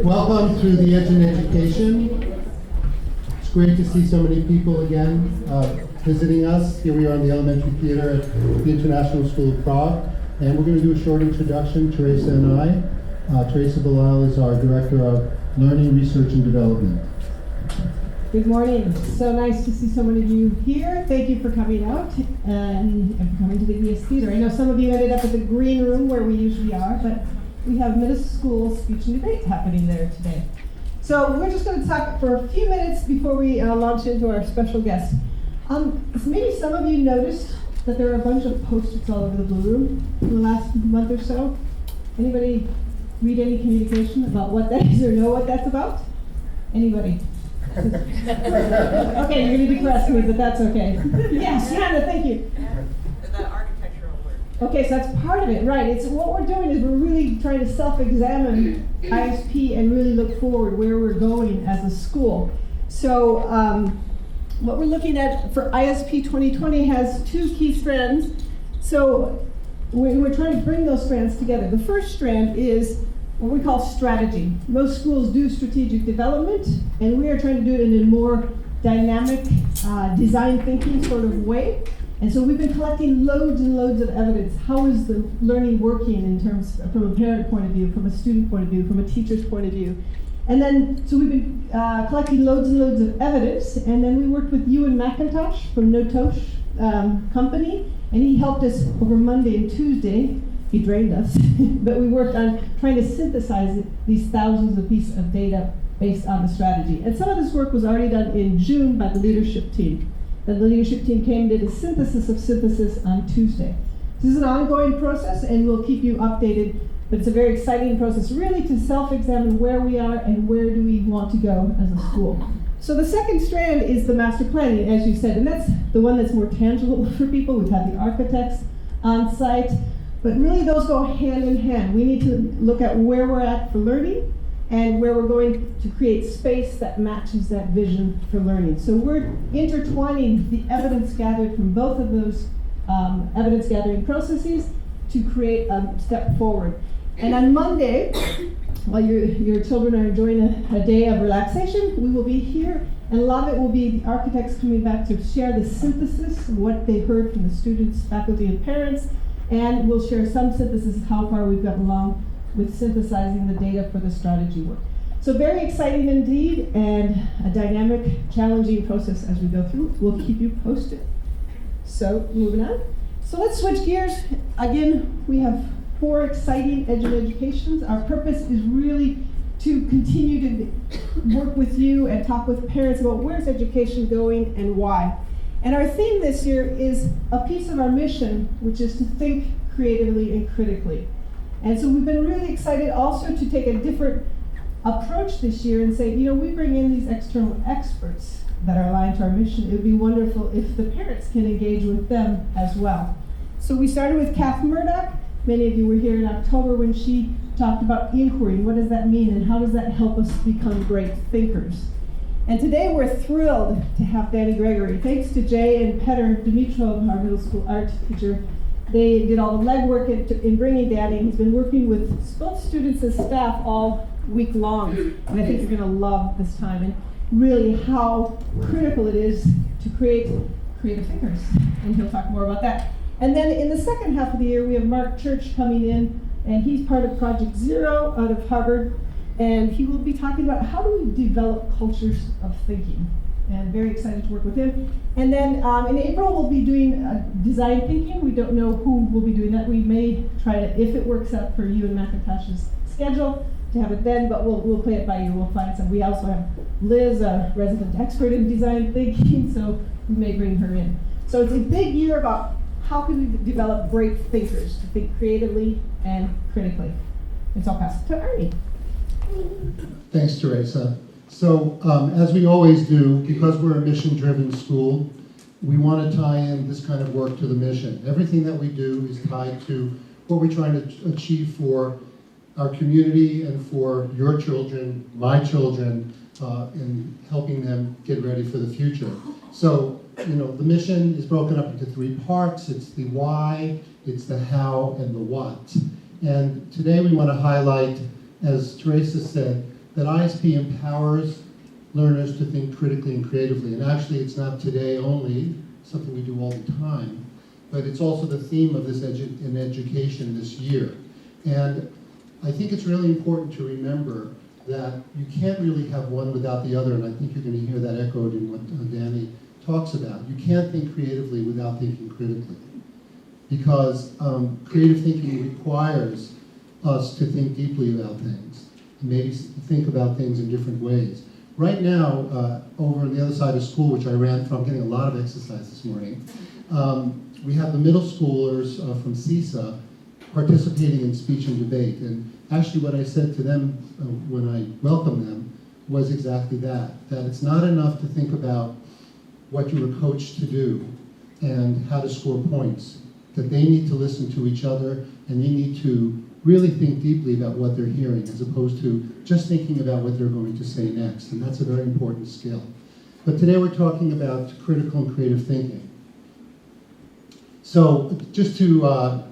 Welcome to the Edge in Education. It's great to see so many people again visiting us. Here we are in the Elementary Theater at the International School of Prague. And we're going to do a short introduction, Teresa and I. Teresa Belisle is our Director of Learning, Research, and Development. Good morning. So nice to see so many of you here. Thank you for coming out and for coming to the ES Theater. I know some of you ended up at the green room where we usually are, but we have middle school speech and debate happening there today. So we're just going to talk for a few minutes before we launch into our special guest. Maybe some of you noticed that there are a bunch of Post-its all over the blue room in the last month or so. Anybody read any communication about what that is or know what that's about? Anybody? Okay, you're going to depress me, but that's okay. Yes, Hannah, thank you. The architectural work. Okay, so that's part of it, right. It's what we're doing is we're really trying to self-examine ISP and really look forward where we're going as a school. So what we're looking at for ISP 2020 has two key strands. So we're trying to bring those strands together. The first strand is what we call strategy. Most schools do strategic development, and we are trying to do it in a more dynamic, design thinking sort of way. And so we've been collecting loads and loads of evidence. How is the learning working in terms from a parent point of view, from a student point of view, from a teacher's point of view? And then, so we've been collecting loads and loads of evidence, and then we worked with Ewan McIntosh from Notosh Company, and he helped us over Monday and Tuesday. He drained us, but we worked on trying to synthesize these thousands of pieces of data based on the strategy. And some of this work was already done in June by the leadership team. The leadership team came and did a synthesis of synthesis on Tuesday. This is an ongoing process, and we'll keep you updated, but it's a very exciting process, really to self-examine where we are and where do we want to go as a school. So the second strand is the master planning, as you said, and that's the one that's more tangible for people. We've had the architects on site. But really those go hand in hand. We need to look at where we're at for learning and where we're going to create space that matches that vision for learning. So we're intertwining the evidence gathered from both of those evidence gathering processes to create a step forward. And on Monday, while your children are enjoying a day of relaxation, we will be here, and a lot of it will be the architects coming back to share the synthesis of what they heard from the students, faculty, and parents. And we'll share some synthesis of how far we've gotten along with synthesizing the data for the strategy work. So very exciting indeed, and a dynamic, challenging process as we go through. We'll keep you posted. So moving on. So let's switch gears. Again, we have 4 exciting Edge in Educations. Our purpose is really to continue to work with you and talk with parents about where's education going and why. And our theme this year is a piece of our mission, which is to think creatively and critically. And so we've been really excited also to take a different approach this year and say, we bring in these external experts that are aligned to our mission. It would be wonderful if the parents can engage with them as well. So we started with Kath Murdoch. Many of you were here in October when she talked about inquiry. What does that mean, and how does that help us become great thinkers? And today we're thrilled to have Danny Gregory. Thanks to Jay and Petr Dimitrov, our middle school art teacher. They did all the legwork in bringing Danny. He's been working with both students and staff all week long. And I think you're going to love this time and really how critical it is to create creative thinkers. And he'll talk more about that. And then in the second half of the year, we have Mark Church coming in, and he's part of Project Zero out of Harvard. And he will be talking about how do we develop cultures of thinking. And very excited to work with him. And then in April, we'll be doing design thinking. We don't know who will be doing that. We may try to, if it works out for you and McIntosh's schedule, to have it then, but we'll play it by ear. We'll find some. We also have Liz, a resident expert in design thinking, so we may bring her in. So it's a big year about how can we develop great thinkers to think creatively and critically. And so I'll pass it to Ernie. Thanks, Teresa. So, as we always do, because we're a mission-driven school, we want to tie in this kind of work to the mission. Everything that we do is tied to what we're trying to achieve for our community and for your children, my children, in helping them get ready for the future. So, the mission is broken up into 3 parts. It's the why, it's the how, and the what. And today we want to highlight, as Teresa said, that ISP empowers learners to think critically and creatively. And actually, it's not today only, something we do all the time, but it's also the theme of this in education this year. And I think it's really important to remember that you can't really have one without the other, and I think you're going to hear that echoed in what Danny talks about. You can't think creatively without thinking critically, because creative thinking requires us to think deeply about things, and maybe think about things in different ways. Right now, over on the other side of school, which I ran from, getting a lot of exercise this morning, we have the middle schoolers from CISA participating in speech and debate. And actually what I said to them when I welcomed them was exactly that it's not enough to think about what you were coached to do and how to score points, that they need to listen to each other and they need to really think deeply about what they're hearing as opposed to just thinking about what they're going to say next. And that's a very important skill. But today we're talking about critical and creative thinking. So just to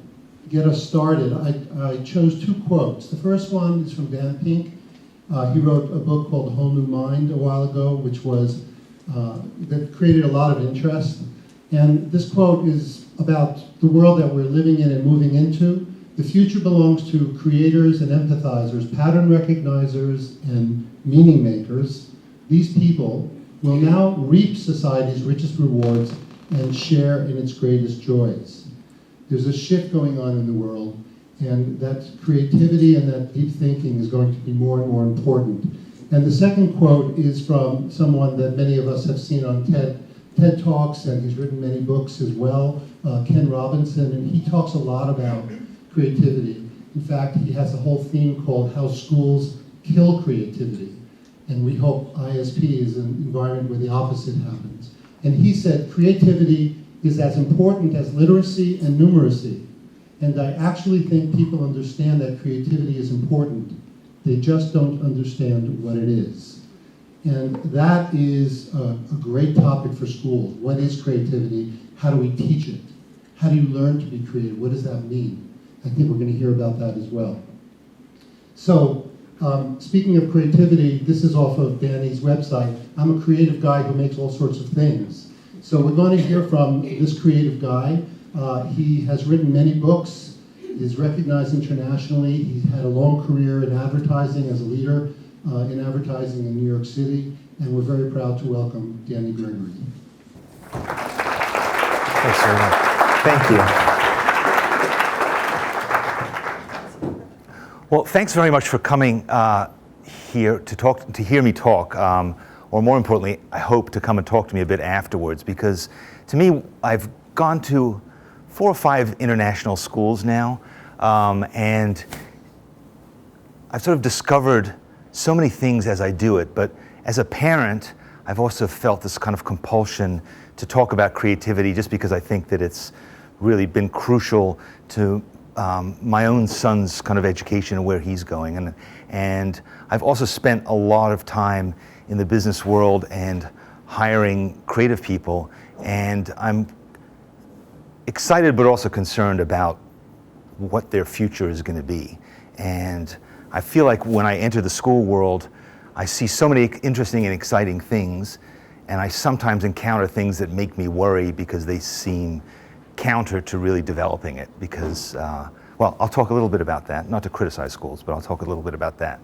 get us started, I chose two quotes. The first one is from Dan Pink. He wrote a book called A Whole New Mind a while ago, which was, that created a lot of interest. And this quote is about the world that we're living in and moving into. The future belongs to creators and empathizers, pattern recognizers and meaning makers. These people will now reap society's richest rewards and share in its greatest joys. There's a shift going on in the world, and that creativity and that deep thinking is going to be more and more important. And the second quote is from someone that many of us have seen on TED Talks, and he's written many books as well, Ken Robinson, and he talks a lot about creativity. In fact, he has a whole theme called How Schools Kill Creativity. And we hope ISP is an environment where the opposite happens. And he said, creativity is as important as literacy and numeracy. And I actually think people understand that creativity is important. They just don't understand what it is. And that is a great topic for schools. What is creativity? How do we teach it? How do you learn to be creative? What does that mean? I think we're going to hear about that as well. So, speaking of creativity, this is off of Danny's website. I'm a creative guy who makes all sorts of things. So we're going to hear from this creative guy. He has written many books, is recognized internationally. He's had a long career in advertising as a leader in advertising in New York City, and we're very proud to welcome Danny Gregory. Thanks very much. Thank you. Well, thanks very much for coming here to hear me talk, or more importantly, I hope to come and talk to me a bit afterwards, because to me, I've gone to 4 or 5 international schools now, and I've sort of discovered so many things as I do it, but as a parent, I've also felt this kind of compulsion to talk about creativity just because I think that it's really been crucial to my own son's kind of education and where he's going. And I've also spent a lot of time in the business world and hiring creative people, and I'm excited but also concerned about what their future is going to be. And I feel like when I enter the school world, I see so many interesting and exciting things, and I sometimes encounter things that make me worry because they seem counter to really developing it, because, well, I'll talk a little bit about that, not to criticize schools, but I'll talk a little bit about that.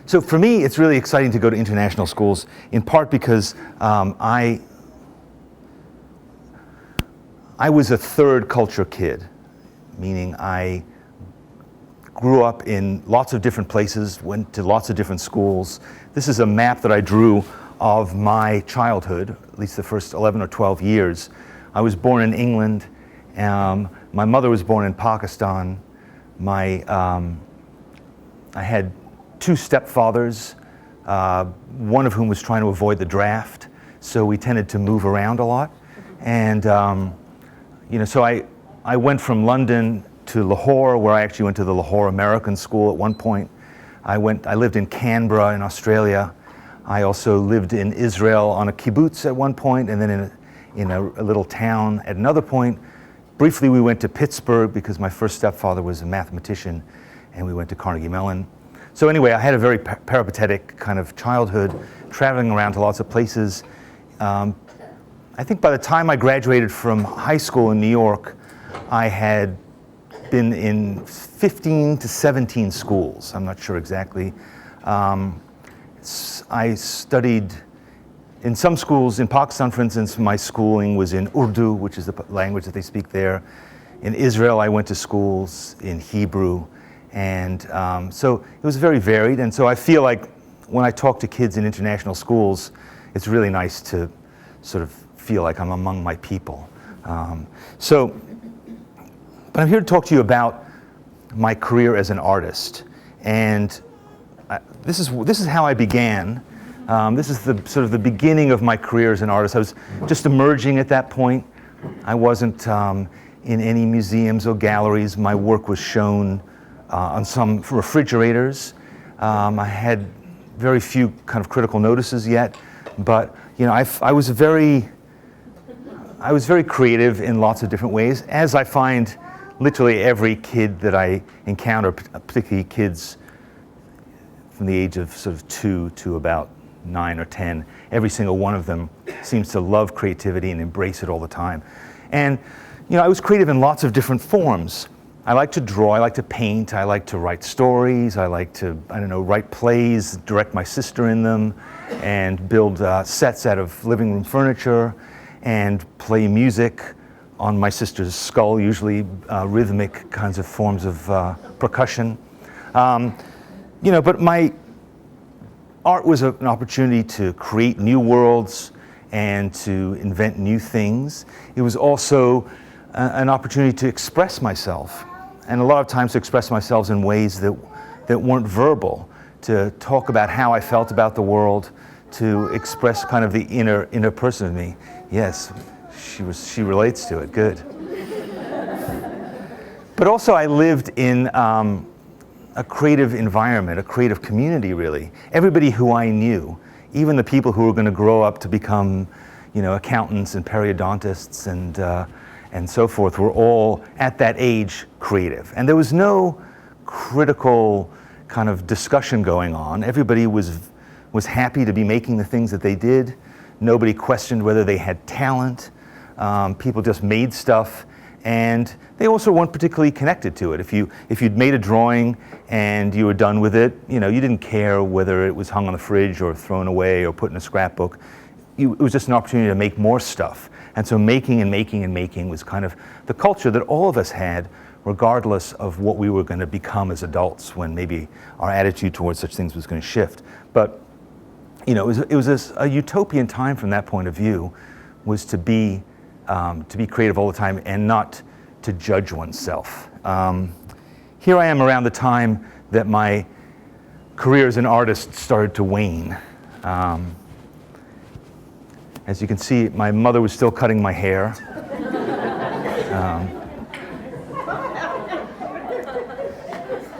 So for me, it's really exciting to go to international schools, in part because I was a third culture kid, meaning I grew up in lots of different places, went to lots of different schools. This is a map that I drew of my childhood, at least the first 11 or 12 years. I was born in England. My mother was born in Pakistan. I had 2 stepfathers, one of whom was trying to avoid the draft, so we tended to move around a lot. And so I went from London to Lahore, where I actually went to the Lahore American School at one point. I lived in Canberra in Australia. I also lived in Israel on a kibbutz at one point, and then in a little town at another point. Briefly, we went to Pittsburgh because my first stepfather was a mathematician, and we went to Carnegie Mellon. So anyway, I had a very peripatetic kind of childhood, traveling around to lots of places. I think by the time I graduated from high school in New York, I had been in 15 to 17 schools. I'm not sure exactly. I studied in some schools in Pakistan, for instance. My schooling was in Urdu, which is the language that they speak there. In Israel, I went to schools in Hebrew. And so it was very varied. And so I feel like when I talk to kids in international schools, it's really nice to sort of feel like I'm among my people. But I'm here to talk to you about my career as an artist. And this is how I began. This is the sort of the beginning of my career as an artist. I was just emerging at that point. I wasn't in any museums or galleries. My work was shown on some refrigerators. I had very few kind of critical notices yet, but you know, I was very creative in lots of different ways, as I find literally every kid that I encounter, particularly kids from the age of sort of 2 to about 9 or 10, every single one of them seems to love creativity and embrace it all the time. And you know, I was creative in lots of different forms. I like to draw, I like to paint, I like to write stories, I like to, I don't know, write plays, direct my sister in them, and build sets out of living room furniture, and play music on my sister's skull, usually rhythmic kinds of forms of percussion. You know, but my art was an opportunity to create new worlds and to invent new things. It was also an opportunity to express myself, and a lot of times to express myself in ways that weren't verbal, to talk about how I felt about the world, to express kind of the inner person of me. Yes, she relates to it, good. But also I lived in a creative environment, a creative community really. Everybody who I knew, even the people who were going to grow up to become, you know, accountants and periodontists and so forth, were all at that age creative. And there was no critical kind of discussion going on. Everybody was happy to be making the things that they did. Nobody questioned whether they had talent. People just made stuff, and they also weren't particularly connected to it. If you'd made a drawing and you were done with it, you know, you didn't care whether it was hung on the fridge or thrown away or put in a scrapbook. It was just an opportunity to make more stuff. And so making and making and making was kind of the culture that all of us had, regardless of what we were going to become as adults, when maybe our attitude towards such things was going to shift. But you know, it was a utopian time from that point of view, was to be creative all the time and not to judge oneself. Here I am around the time that my career as an artist started to wane. As you can see, my mother was still cutting my hair.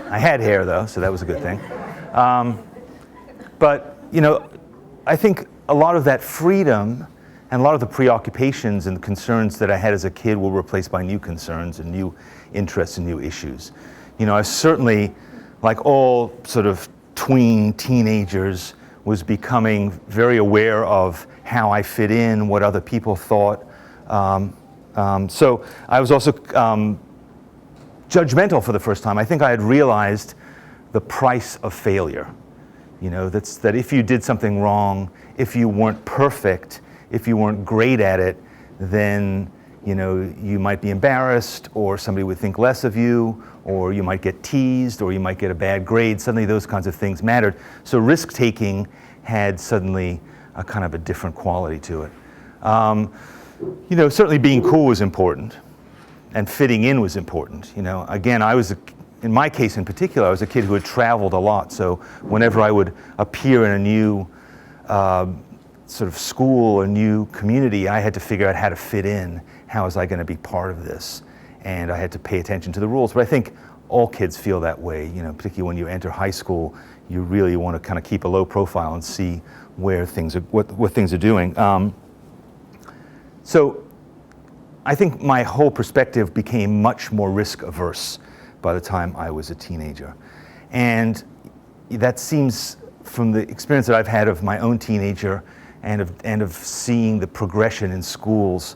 I had hair though, so that was a good thing. But you know, I think a lot of that freedom and a lot of the preoccupations and concerns that I had as a kid were replaced by new concerns and new interests and new issues. You know, I certainly, like all sort of tween teenagers, was becoming very aware of how I fit in, what other people thought. So I was also judgmental for the first time. I think I had realized the price of failure. You know, that if you did something wrong, if you weren't perfect, if you weren't great at it, then, you know, you might be embarrassed, or somebody would think less of you, or you might get teased, or you might get a bad grade. Suddenly those kinds of things mattered. So risk-taking had suddenly a kind of a different quality to it. You know, certainly being cool was important, and fitting in was important. You know, again, in my case in particular, I was a kid who had traveled a lot, so whenever I would appear in a new sort of school or new community, I had to figure out how to fit in. How was I going to be part of this? And I had to pay attention to the rules. But I think all kids feel that way, you know, particularly when you enter high school. You really want to kind of keep a low profile and see where things are, what things are doing. So I think my whole perspective became much more risk averse by the time I was a teenager. And that seems, from the experience that I've had of my own teenager and of seeing the progression in schools,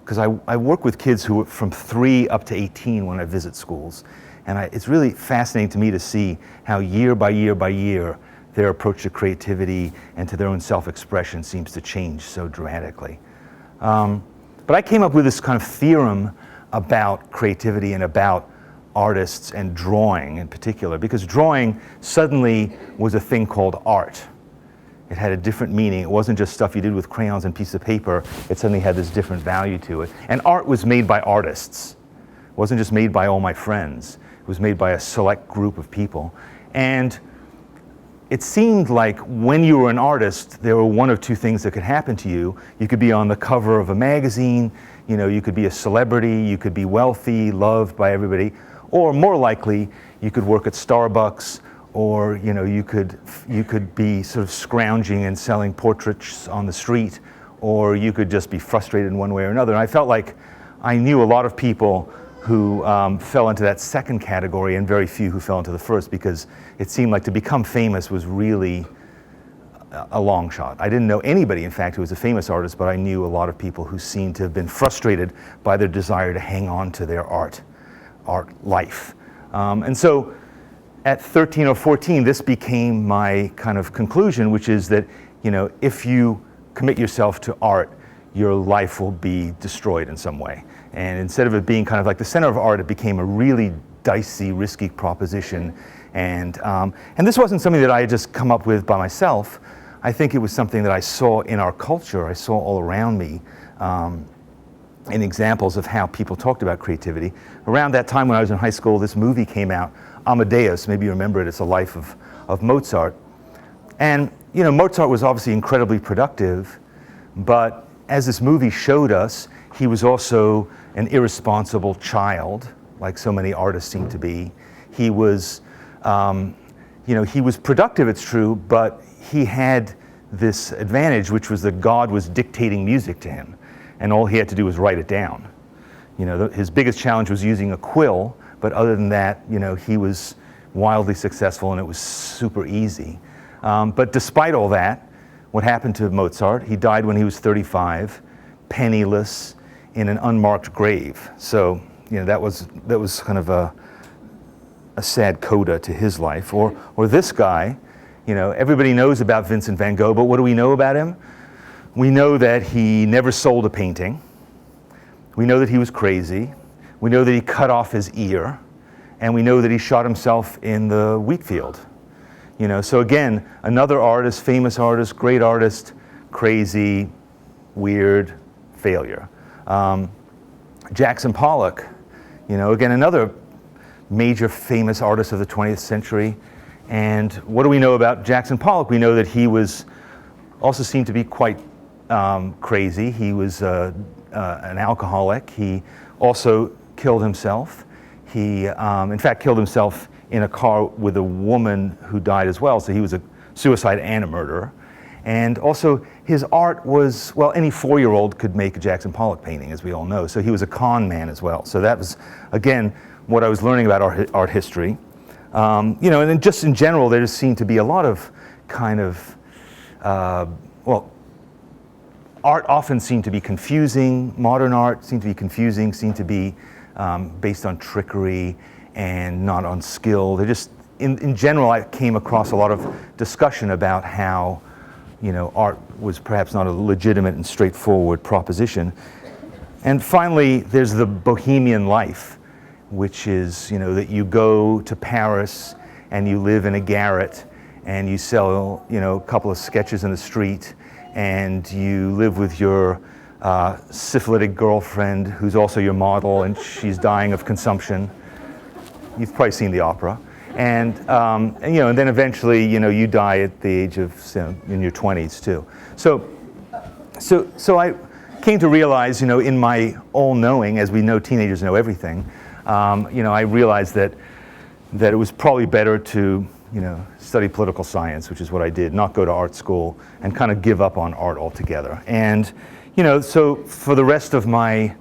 because I work with kids who are from 3 up to 18 when I visit schools, and it's really fascinating to me to see how year by year by year their approach to creativity and to their own self-expression seems to change so dramatically. But I came up with this kind of theorem about creativity and about artists and drawing in particular, because drawing suddenly was a thing called art. It had a different meaning. It wasn't just stuff you did with crayons and pieces of paper. It suddenly had this different value to it. And art was made by artists. It wasn't just made by all my friends. It was made by a select group of people. And it seemed like when you were an artist, there were one of two things that could happen to you. You could be on the cover of a magazine, you could be a celebrity, you could be wealthy, loved by everybody, or more likely, you could work at Starbucks, or you could be sort of scrounging and selling portraits on the street, or you could just be frustrated in one way or another. And I felt like I knew a lot of people who fell into that second category and very few who fell into the first, because it seemed like to become famous was really a long shot. I didn't know anybody, in fact, who was a famous artist, but I knew a lot of people who seemed to have been frustrated by their desire to hang on to their art life. And so at 13 or 14, this became my kind of conclusion, which is that, if you commit yourself to art, your life will be destroyed in some way. And instead of it being kind of like the center of art, it became a really dicey, risky proposition. And this wasn't something that I had just come up with by myself. I think it was something that I saw in our culture, I saw all around me, in examples of how people talked about creativity. Around that time when I was in high school, this movie came out, Amadeus, maybe you remember it, it's a life of Mozart. And Mozart was obviously incredibly productive, but as this movie showed us, he was also an irresponsible child, like so many artists seem to be. He was, he was productive, it's true, but he had this advantage, which was that God was dictating music to him, and all he had to do was write it down. His biggest challenge was using a quill, but other than that, he was wildly successful, and it was super easy. But despite all that, what happened to Mozart? He died when he was 35, penniless, in an unmarked grave. So, that was kind of a sad coda to his life. Or this guy, everybody knows about Vincent van Gogh, but what do we know about him? We know that he never sold a painting. We know that he was crazy. We know that he cut off his ear. And we know that he shot himself in the wheat field. So again, another artist, famous artist, great artist, crazy, weird, failure. Jackson Pollock, again, another major famous artist of the 20th century. And what do we know about Jackson Pollock? We know that he also seemed to be quite crazy. He was an alcoholic. He also killed himself. He, in fact, killed himself in a car with a woman who died as well. So he was a suicide and a murderer. And also, his art was, well, any 4-year-old could make a Jackson Pollock painting, as we all know. So he was a con man as well. So that was, again, what I was learning about art history. And then just in general, there just seemed to be a lot of kind of, art often seemed to be confusing. Modern art seemed to be confusing, seemed to be based on trickery and not on skill. They just, in general, I came across a lot of discussion about how, art was perhaps not a legitimate and straightforward proposition. And finally, there's the bohemian life, which is, that you go to Paris and you live in a garret and you sell, a couple of sketches in the street, and you live with your syphilitic girlfriend who's also your model, and she's dying of consumption. You've probably seen the opera. And then eventually, you die at the age of, in your 20s too. So I came to realize, in my all-knowing, as we know teenagers know everything, I realized that it was probably better to, study political science, which is what I did, not go to art school, and kind of give up on art altogether. And, so for the rest of my,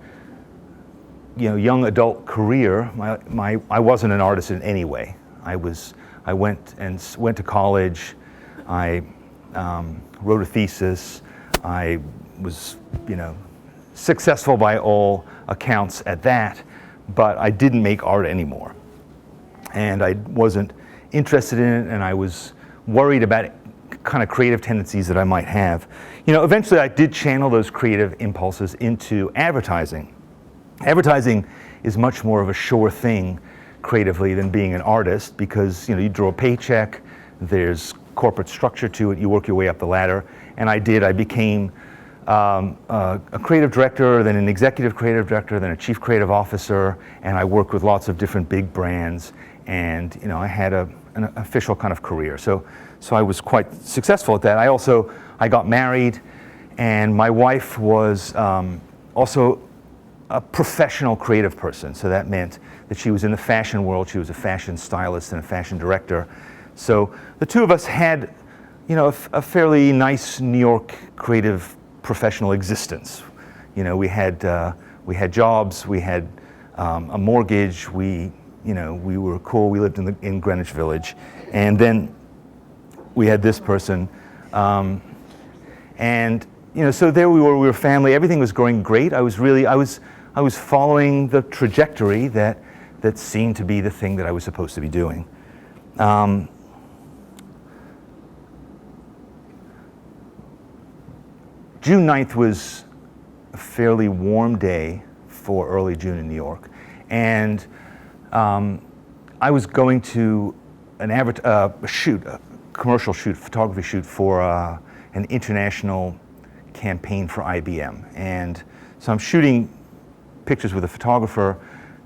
young adult career, I wasn't an artist in any way. I was I went to college. I wrote a thesis. I was, successful by all accounts at that, but I didn't make art anymore. And I wasn't interested in it, and I was worried about kind of creative tendencies that I might have. Eventually I did channel those creative impulses into advertising. Advertising is much more of a sure thing creatively than being an artist, because you draw a paycheck, there's corporate structure to it, you work your way up the ladder, and I became a creative director, then an executive creative director, then a chief creative officer, and I worked with lots of different big brands, and I had an official kind of career. So I was quite successful at that. I got married, and my wife was also a professional creative person. So that meant that she was in the fashion world. She was a fashion stylist and a fashion director. So the two of us had, a fairly nice New York creative professional existence. We had jobs, we had a mortgage, we were cool. We lived in Greenwich Village, and then we had this person, and so there we were family. Everything was going great. I was following the trajectory that seemed to be the thing that I was supposed to be doing. June 9th was a fairly warm day for early June in New York, and I was going to a commercial shoot, photography shoot for an international campaign for IBM. And so I'm shooting pictures with a photographer.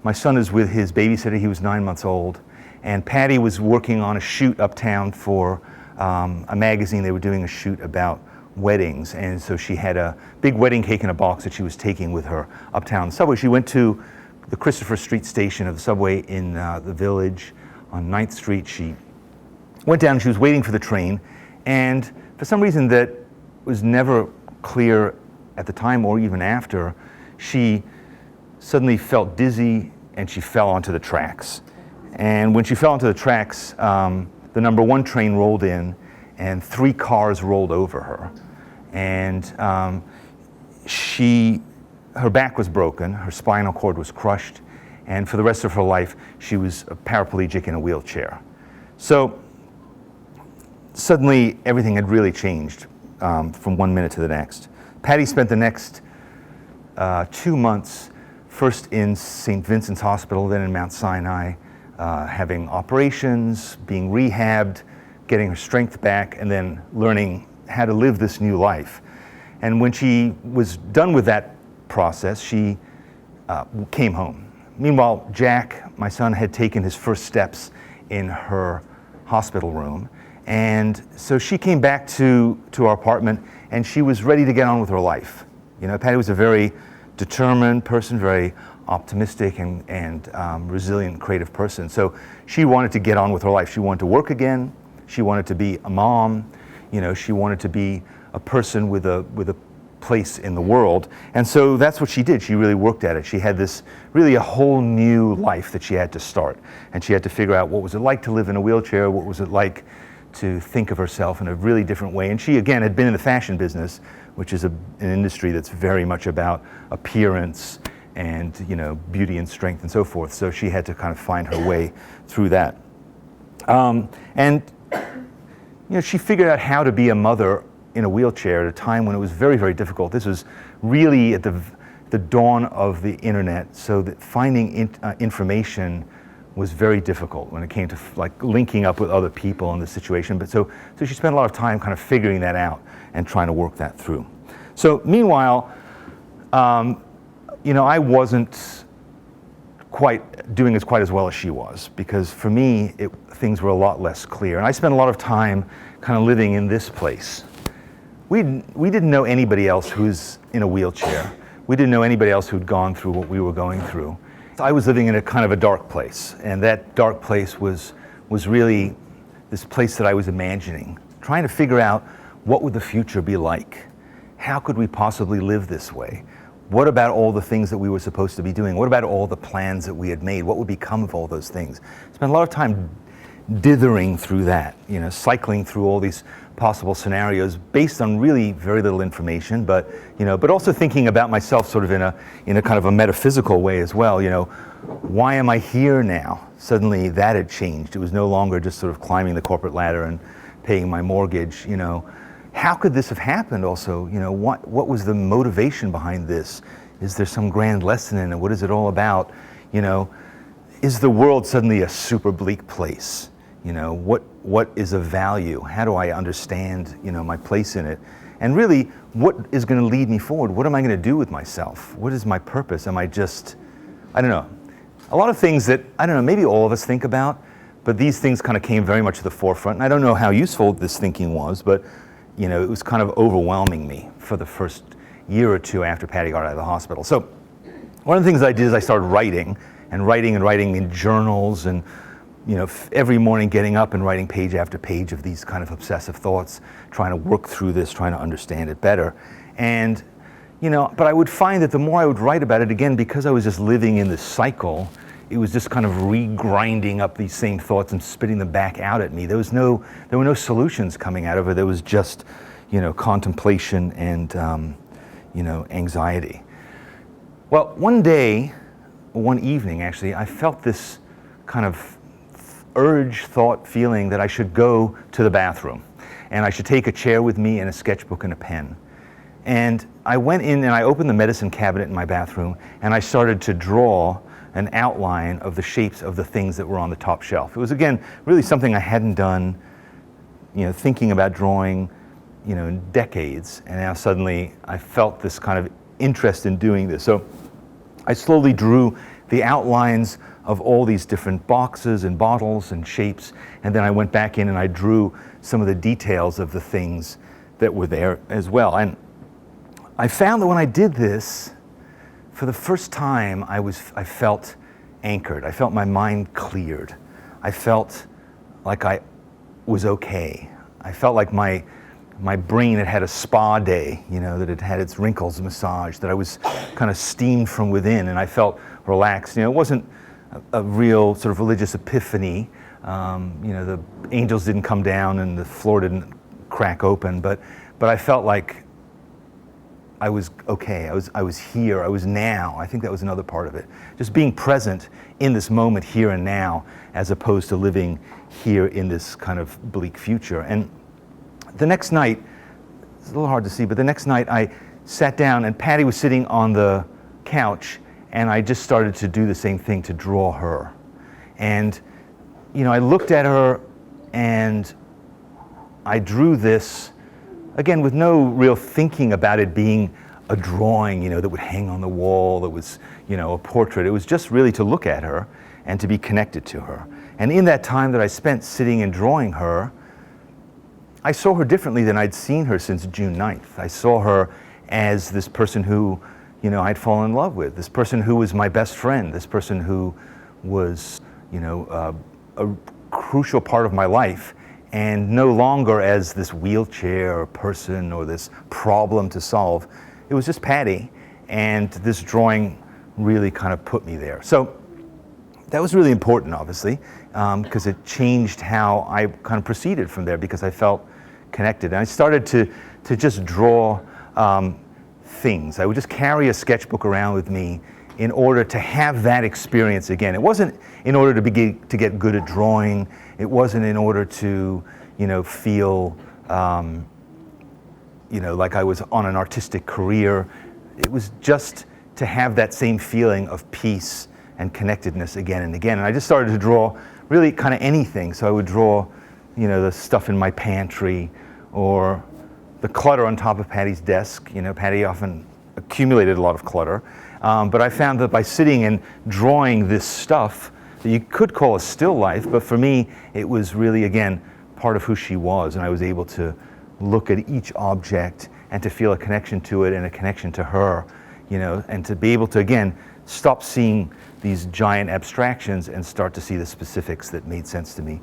My son is with his babysitter. He was 9 months old. And Pattee was working on a shoot uptown for a magazine. They were doing a shoot about weddings. And so she had a big wedding cake in a box that she was taking with her uptown subway. She went to the Christopher Street station of the subway in the Village on 9th Street. She went down and she was waiting for the train. And for some reason that was never clear at the time or even after, she suddenly felt dizzy and she fell onto the tracks. And when she fell onto the tracks, the number 1 train rolled in and 3 cars rolled over her. And her back was broken, her spinal cord was crushed, and for the rest of her life, she was a paraplegic in a wheelchair. So suddenly, everything had really changed from 1 minute to the next. Pattee spent the next 2 months, first in St. Vincent's Hospital, then in Mount Sinai, having operations, being rehabbed, getting her strength back, and then learning how to live this new life. And when she was done with that process, she came home. Meanwhile, Jack, my son, had taken his first steps in her hospital room. And so she came back to our apartment, and she was ready to get on with her life. Pattee was a very determined person, very optimistic and resilient, creative person. So she wanted to get on with her life. She wanted to work again. She wanted to be a mom. She wanted to be a person with a place in the world. And so that's what she did. She really worked at it. She had a whole new life that she had to start. And she had to figure out what was it like to live in a wheelchair, what was it like to think of herself in a really different way. And she, again, had been in the fashion business, which is an industry that's very much about appearance and beauty and strength and so forth. So she had to kind of find her way through that. She figured out how to be a mother in a wheelchair at a time when it was very, very difficult. This was really at the dawn of the internet, so that finding information was very difficult when it came to linking up with other people in the situation. But so she spent a lot of time kind of figuring that out and trying to work that through. So meanwhile, I wasn't quite doing quite as well as she was, because for me, things were a lot less clear. And I spent a lot of time kind of living in this place. We didn't know anybody else who's in a wheelchair. We didn't know anybody else who'd gone through what we were going through. I was living in a kind of a dark place, and that dark place was really this place that I was imagining, trying to figure out what would the future be like? How could we possibly live this way? What about all the things that we were supposed to be doing? What about all the plans that we had made? What would become of all those things? Spent a lot of time dithering through that, cycling through all these possible scenarios based on really very little information, but also thinking about myself sort of in a kind of a metaphysical way as well. Why am I here now? Suddenly that had changed. It was no longer just sort of climbing the corporate ladder and paying my mortgage. How could this have happened also? What was the motivation behind this? Is there some grand lesson in it? What is it all about? Is the world suddenly a super bleak place? What is of value? How do I understand, my place in it? And really, what is going to lead me forward? What am I going to do with myself? What is my purpose? Am I just, I don't know. A lot of things that, I don't know, maybe all of us think about, but these things kind of came very much to the forefront. And I don't know how useful this thinking was, but, it was kind of overwhelming me for the first year or two after Pattee got out of the hospital. So one of the things I did is I started writing in journals and, every morning getting up and writing page after page of these kind of obsessive thoughts, trying to work through this, trying to understand it better. And, but I would find that the more I would write about it, again, because I was just living in this cycle, it was just kind of re-grinding up these same thoughts and spitting them back out at me. There were no solutions coming out of it. There was just, contemplation and, anxiety. Well, one evening actually, I felt this kind of thought, feeling that I should go to the bathroom and I should take a chair with me and a sketchbook and a pen. And I went in and I opened the medicine cabinet in my bathroom and I started to draw an outline of the shapes of the things that were on the top shelf. It was, again, really something I hadn't done, thinking about drawing, in decades. And now suddenly I felt this kind of interest in doing this. So I slowly drew the outlines of all these different boxes and bottles and shapes, and then I went back in and I drew some of the details of the things that were there as well. And I found that when I did this, for the first time, I felt anchored. I felt my mind cleared. I felt like I was okay. I felt like my brain had a spa day, that it had its wrinkles massaged, that I was kind of steamed from within, and I felt relaxed. It wasn't a real sort of religious epiphany. The angels didn't come down and the floor didn't crack open, but I felt like I was okay. I was here. I was now. I think that was another part of it. Just being present in this moment here and now, as opposed to living here in this kind of bleak future. And the next night, it's a little hard to see, but the next night I sat down and Pattee was sitting on the couch and I just started to do the same thing, to draw her. And, I looked at her and I drew this, again, with no real thinking about it being a drawing, that would hang on the wall, that was, a portrait. It was just really to look at her and to be connected to her. And in that time that I spent sitting and drawing her, I saw her differently than I'd seen her since June 9th. I saw her as this person who, I'd fallen in love with, this person who was my best friend, this person who was, a crucial part of my life, and no longer as this wheelchair or person or this problem to solve. It was just Pattee, and this drawing really kind of put me there. So that was really important, obviously, because it changed how I kind of proceeded from there, because I felt connected. And I started to just draw things. I would just carry a sketchbook around with me in order to have that experience again. It wasn't in order to get good at drawing. It wasn't in order to, feel, like I was on an artistic career. It was just to have that same feeling of peace and connectedness again and again. And I just started to draw really kind of anything. So I would draw, the stuff in my pantry or the clutter on top of Pattee's desk. Pattee often accumulated a lot of clutter. But I found that by sitting and drawing this stuff that you could call a still life, but for me, it was really, again, part of who she was. And I was able to look at each object and to feel a connection to it and a connection to her, and to be able to, again, stop seeing these giant abstractions and start to see the specifics that made sense to me.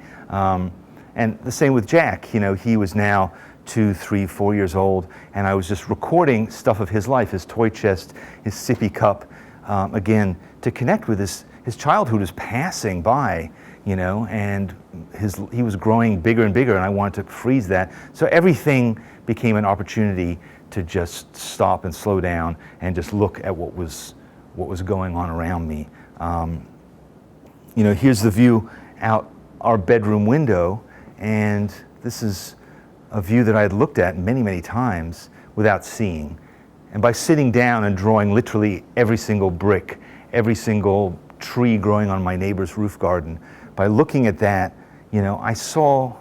And the same with Jack. He was now 2, 3, 4 years old, and I was just recording stuff of his life, his toy chest, his sippy cup, again, to connect with his childhood was passing by, and he was growing bigger and bigger, and I wanted to freeze that. So everything became an opportunity to just stop and slow down and just look at what was going on around me. Here's the view out our bedroom window, and this is a view that I had looked at many, many times without seeing. And by sitting down and drawing literally every single brick, every single tree growing on my neighbor's roof garden, by looking at that, I saw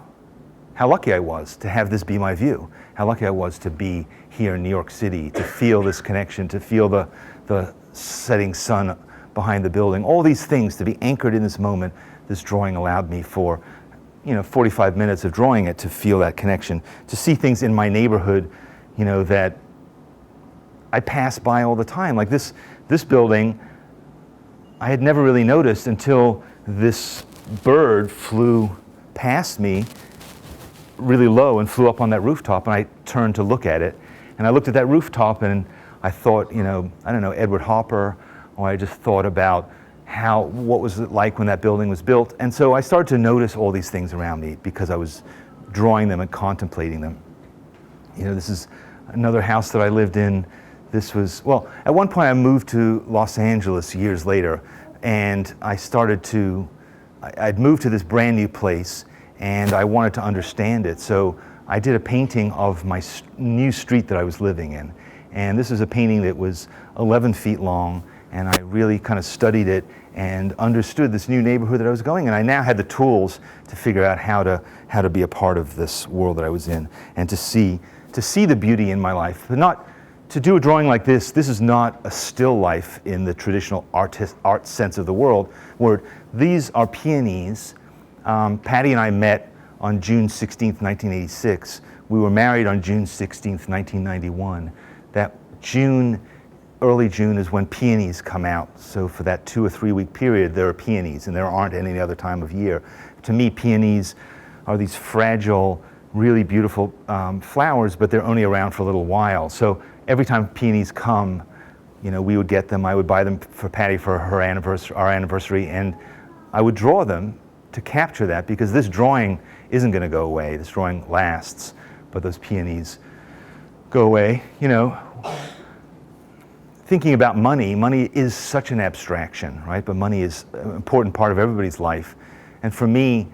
how lucky I was to have this be my view, how lucky I was to be here in New York City, to feel this connection, to feel the setting sun behind the building, all these things, to be anchored in this moment. This drawing allowed me for 45 minutes of drawing it to feel that connection, to see things in my neighborhood, that I pass by all the time. Like this building, I had never really noticed until this bird flew past me really low and flew up on that rooftop, and I turned to look at it. And I looked at that rooftop and I thought, Edward Hopper, or I just thought about what was it like when that building was built. And so I started to notice all these things around me because I was drawing them and contemplating them. This is another house that I lived in. This was, at one point I moved to Los Angeles years later, and I'd moved to this brand new place, and I wanted to understand it. So I did a painting of my new street that I was living in. And this is a painting that was 11 feet long, and I really kind of studied it and understood this new neighborhood that I was going in. I now had the tools to figure out how to be a part of this world that I was in, and to see the beauty in my life. But not to do a drawing like this. This is not a still life in the traditional art sense of the word. These are peonies. Pattee and I met on June 16th, 1986. We were married on June 16th, 1991. That early June is when peonies come out. So for that 2 or 3 week period, there are peonies, and there aren't any other time of year. To me, peonies are these fragile, really beautiful flowers, but they're only around for a little while. So every time peonies come, we would get them. I would buy them for Pattee for our anniversary, and I would draw them to capture that, because this drawing isn't going to go away. This drawing lasts, but those peonies go away. Thinking about money is such an abstraction, right? But money is an important part of everybody's life. And for me,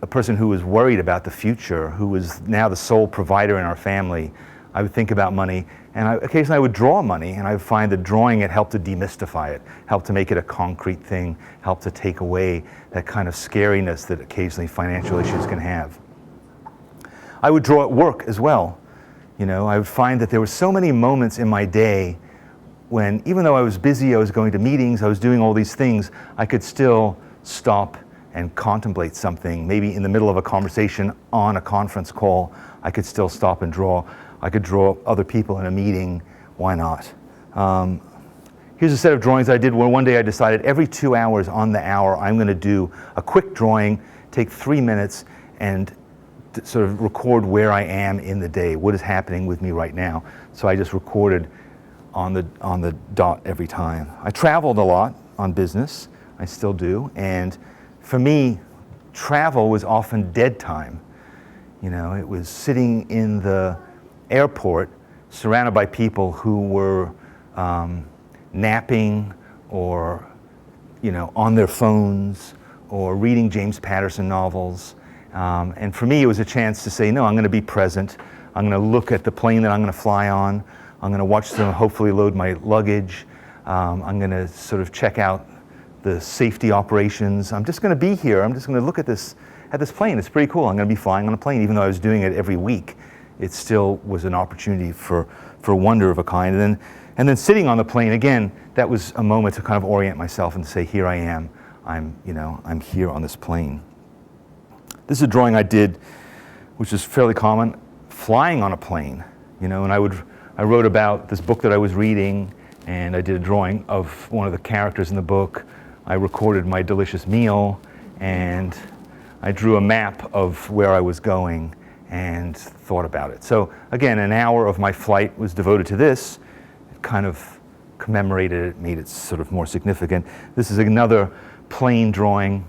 a person who was worried about the future, who was now the sole provider in our family, I would think about money, and occasionally I would draw money, and I would find that drawing it helped to demystify it, helped to make it a concrete thing, helped to take away that kind of scariness that occasionally financial issues can have. I would draw at work as well. I would find that there were so many moments in my day when, even though I was busy, I was going to meetings, I was doing all these things, I could still stop and contemplate something. Maybe in the middle of a conversation on a conference call, I could still stop and draw. I could draw other people in a meeting. Why not? Here's a set of drawings I did where one day I decided every 2 hours on the hour I'm going to do a quick drawing, take 3 minutes, and sort of record where I am in the day, what is happening with me right now. So I just recorded on the dot every time. I traveled a lot on business. I still do. And for me, travel was often dead time. It was sitting in the airport surrounded by people who were napping or on their phones or reading James Patterson novels. And for me, it was a chance to say, no, I'm going to be present. I'm going to look at the plane that I'm going to fly on. I'm going to watch them hopefully load my luggage. I'm going to sort of check out the safety operations. I'm just going to be here. I'm just going to look at this plane. It's pretty cool. I'm going to be flying on a plane. Even though I was doing it every week, it still was an opportunity for wonder of a kind. And then sitting on the plane, again, that was a moment to kind of orient myself and say, here I am. I'm here on this plane. This is a drawing I did, which is fairly common, flying on a plane. And I wrote about this book that I was reading, and I did a drawing of one of the characters in the book. I recorded my delicious meal, and I drew a map of where I was going and thought about it. So again, an hour of my flight was devoted to this. It kind of commemorated it, made it sort of more significant. This is another plane drawing,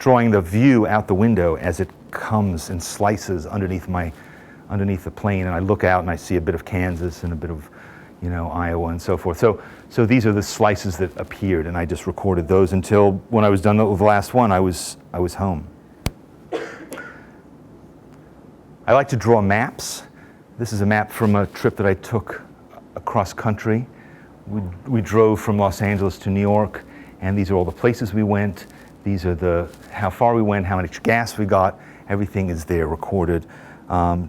drawing the view out the window as it comes and slices underneath the plane, and I look out and I see a bit of Kansas and a bit of, Iowa and so forth. So these are the slices that appeared, and I just recorded those until when I was done with the last one, I was home. I like to draw maps. This is a map from a trip that I took across country. We drove from Los Angeles to New York, and these are all the places we went. These are how far we went, how much gas we got. Everything is there recorded.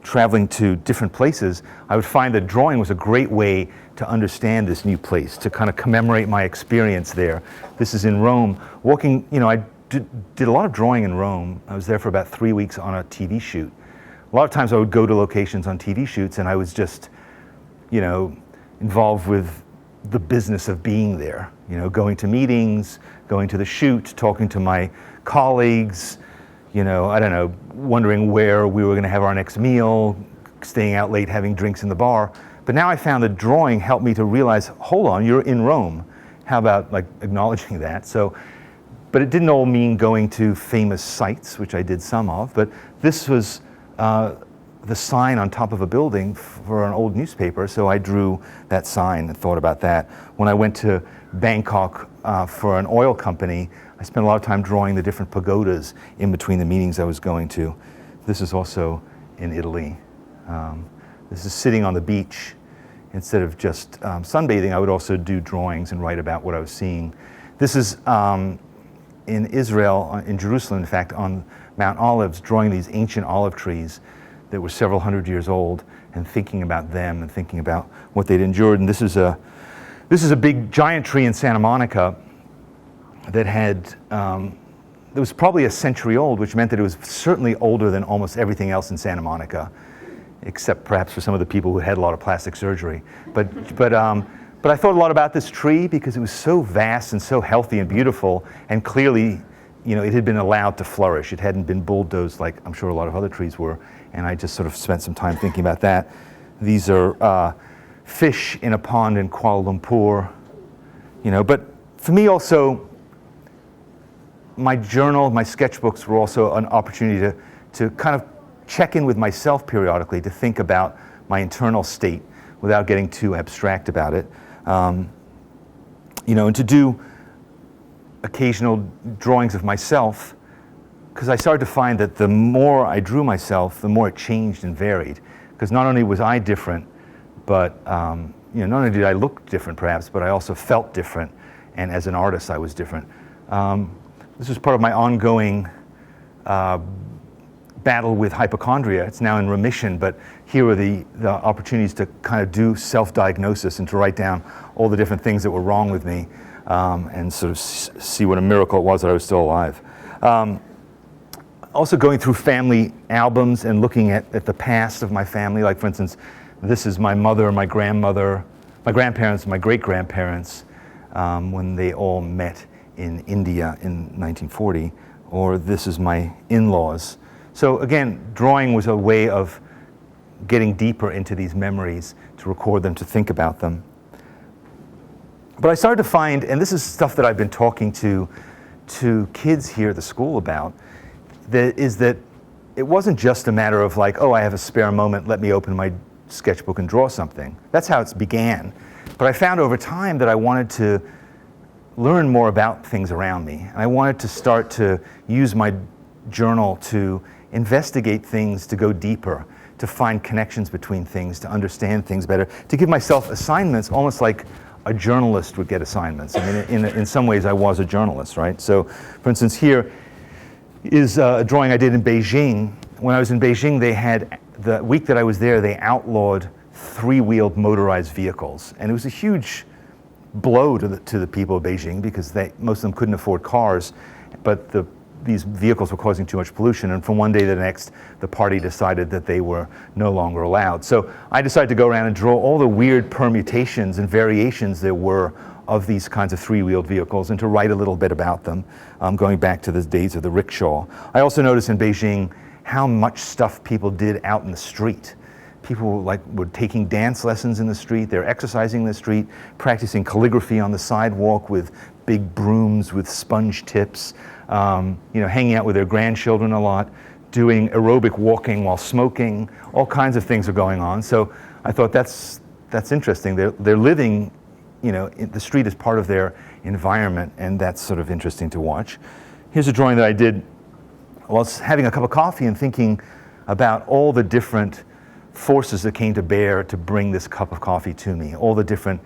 Traveling to different places, I would find that drawing was a great way to understand this new place, to kind of commemorate my experience there. This is in Rome. Walking, I did a lot of drawing in Rome. I was there for about 3 weeks on a TV shoot. A lot of times I would go to locations on TV shoots, and I was just, involved with the business of being there. Going to meetings, going to the shoot, talking to my colleagues, wondering where we were going to have our next meal, staying out late, having drinks in the bar. But now I found that drawing helped me to realize, hold on, you're in Rome. How about acknowledging that? But it didn't all mean going to famous sites, which I did some of, but this was the sign on top of a building for an old newspaper, so I drew that sign and thought about that. When I went to Bangkok for an oil company, I spent a lot of time drawing the different pagodas in between the meetings I was going to. This is also in Italy. This is sitting on the beach. Instead of just sunbathing, I would also do drawings and write about what I was seeing. This is in Israel, in Jerusalem, in fact, on Mount Olives, drawing these ancient olive trees that were several hundred years old, and thinking about them and thinking about what they'd endured. And this is a big giant tree in Santa Monica that was probably a century old, which meant that it was certainly older than almost everything else in Santa Monica, except perhaps for some of the people who had a lot of plastic surgery. But I thought a lot about this tree because it was so vast and so healthy and beautiful, and clearly, it had been allowed to flourish. It hadn't been bulldozed like I'm sure a lot of other trees were, and I just sort of spent some time thinking about that. These are fish in a pond in Kuala Lumpur, but for me also, my journal, my sketchbooks were also an opportunity to kind of check in with myself periodically, to think about my internal state without getting too abstract about it. And to do occasional drawings of myself, because I started to find that the more I drew myself, the more it changed and varied. Because not only was I different, but not only did I look different perhaps, but I also felt different, and as an artist I was different. This was part of my ongoing battle with hypochondria. It's now in remission, but here were the opportunities to kind of do self-diagnosis and to write down all the different things that were wrong with me, and sort of see what a miracle it was that I was still alive. Also going through family albums and looking at the past of my family. Like, for instance, this is my mother, my grandmother, my grandparents, my great-grandparents, when they all met in India in 1940. Or this is my in-laws. So again, drawing was a way of getting deeper into these memories, to record them, to think about them. But I started to find, and this is stuff that I've been talking to kids here at the school about, that it wasn't just a matter of like, oh, I have a spare moment, let me open my sketchbook and draw something. That's how it began. But I found over time that I wanted to learn more about things around me. And I wanted to start to use my journal to investigate things, to go deeper, to find connections between things, to understand things better, to give myself assignments almost like a journalist would get assignments. I mean, in some ways I was a journalist, right? So, for instance, here is a drawing I did in Beijing. When I was in Beijing, they had, the week that I was there, they outlawed three-wheeled motorized vehicles. And it was a huge blow to the people of Beijing, because most of them couldn't afford cars, but these vehicles were causing too much pollution, and from one day to the next, the party decided that they were no longer allowed. So I decided to go around and draw all the weird permutations and variations there were of these kinds of three-wheeled vehicles, and to write a little bit about them, going back to the days of the rickshaw. I also noticed in Beijing how much stuff people did out in the street. People were taking dance lessons in the street, they're exercising in the street, practicing calligraphy on the sidewalk with big brooms with sponge tips, hanging out with their grandchildren a lot, doing aerobic walking while smoking. All kinds of things are going on. So I thought that's interesting. They're living, the street is part of their environment, and that's sort of interesting to watch. Here's a drawing that I did while I was having a cup of coffee and thinking about all the different forces that came to bear to bring this cup of coffee to me, all the different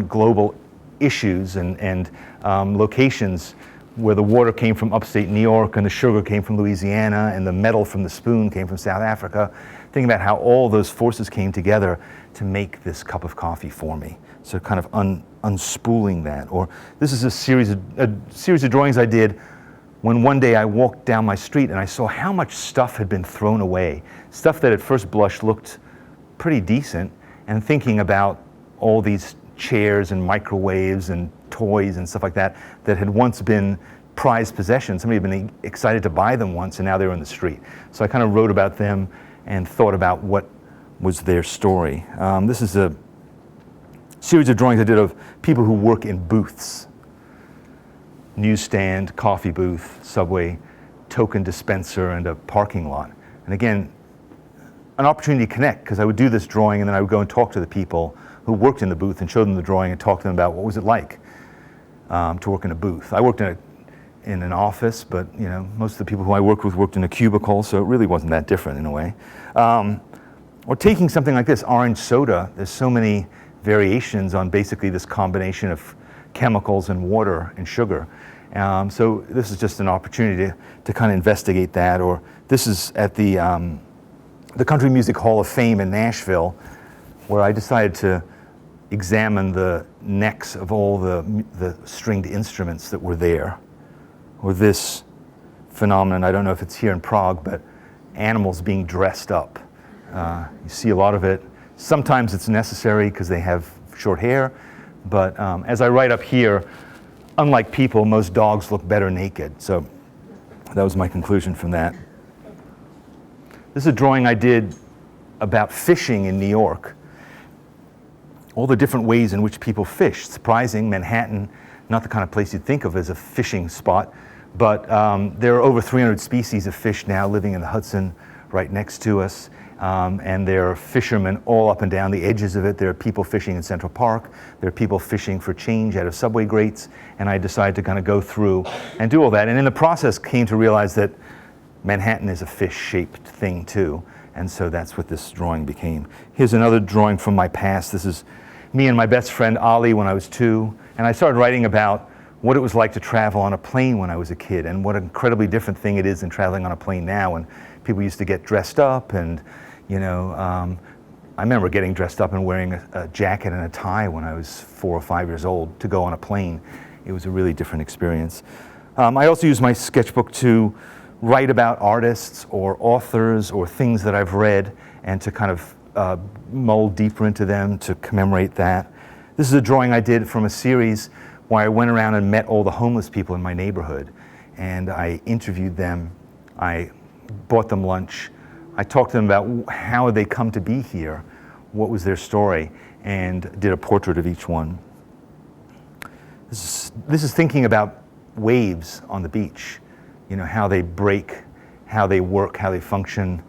global issues and locations where the water came from upstate New York and the sugar came from Louisiana and the metal from the spoon came from South Africa. Thinking about how all those forces came together to make this cup of coffee for me. So kind of unspooling that. Or this is a series of drawings I did when one day I walked down my street and I saw how much stuff had been thrown away. Stuff that at first blush looked pretty decent, and thinking about all these chairs and microwaves and toys and stuff like that that had once been prized possessions. Somebody had been excited to buy them once, and now they were in the street. So I kind of wrote about them and thought about what was their story. This is a series of drawings I did of people who work in booths. Newsstand, coffee booth, subway, token dispenser, and a parking lot. And again, an opportunity to connect, because I would do this drawing and then I would go and talk to the people who worked in the booth and show them the drawing and talk to them about what was it like to work in a booth. I worked in an office, but most of the people who I worked with worked in a cubicle, so it really wasn't that different in a way. Or taking something like this, orange soda, there's so many variations on basically this combination of chemicals and water and sugar. So this is just an opportunity to kind of investigate that. Or this is at the Country Music Hall of Fame in Nashville, where I decided to examine the necks of all the stringed instruments that were there. Or this phenomenon, I don't know if it's here in Prague, but animals being dressed up. You see a lot of it. Sometimes it's necessary because they have short hair, but as I write up here, unlike people, most dogs look better naked. So that was my conclusion from that. This is a drawing I did about fishing in New York. All the different ways in which people fish. Surprising, Manhattan, not the kind of place you'd think of as a fishing spot, but there are over 300 species of fish now living in the Hudson right next to us. And there are fishermen all up and down the edges of it. There are people fishing in Central Park. There are people fishing for change out of subway grates. And I decided to kind of go through and do all that. And in the process came to realize that Manhattan is a fish-shaped thing too. And so that's what this drawing became. Here's another drawing from my past. This is me and my best friend Ali when I was 2. And I started writing about what it was like to travel on a plane when I was a kid, and what an incredibly different thing it is than traveling on a plane now, when people used to get dressed up and I remember getting dressed up and wearing a jacket and a tie when I was 4 or 5 years old to go on a plane. It was a really different experience. I also use my sketchbook to write about artists or authors or things that I've read, and to kind of mull deeper into them to commemorate that. This is a drawing I did from a series where I went around and met all the homeless people in my neighborhood, and I interviewed them. I bought them lunch. I talked to them about how they come to be here, what was their story, and did a portrait of each one. This is thinking about waves on the beach, how they break, how they work, how they function.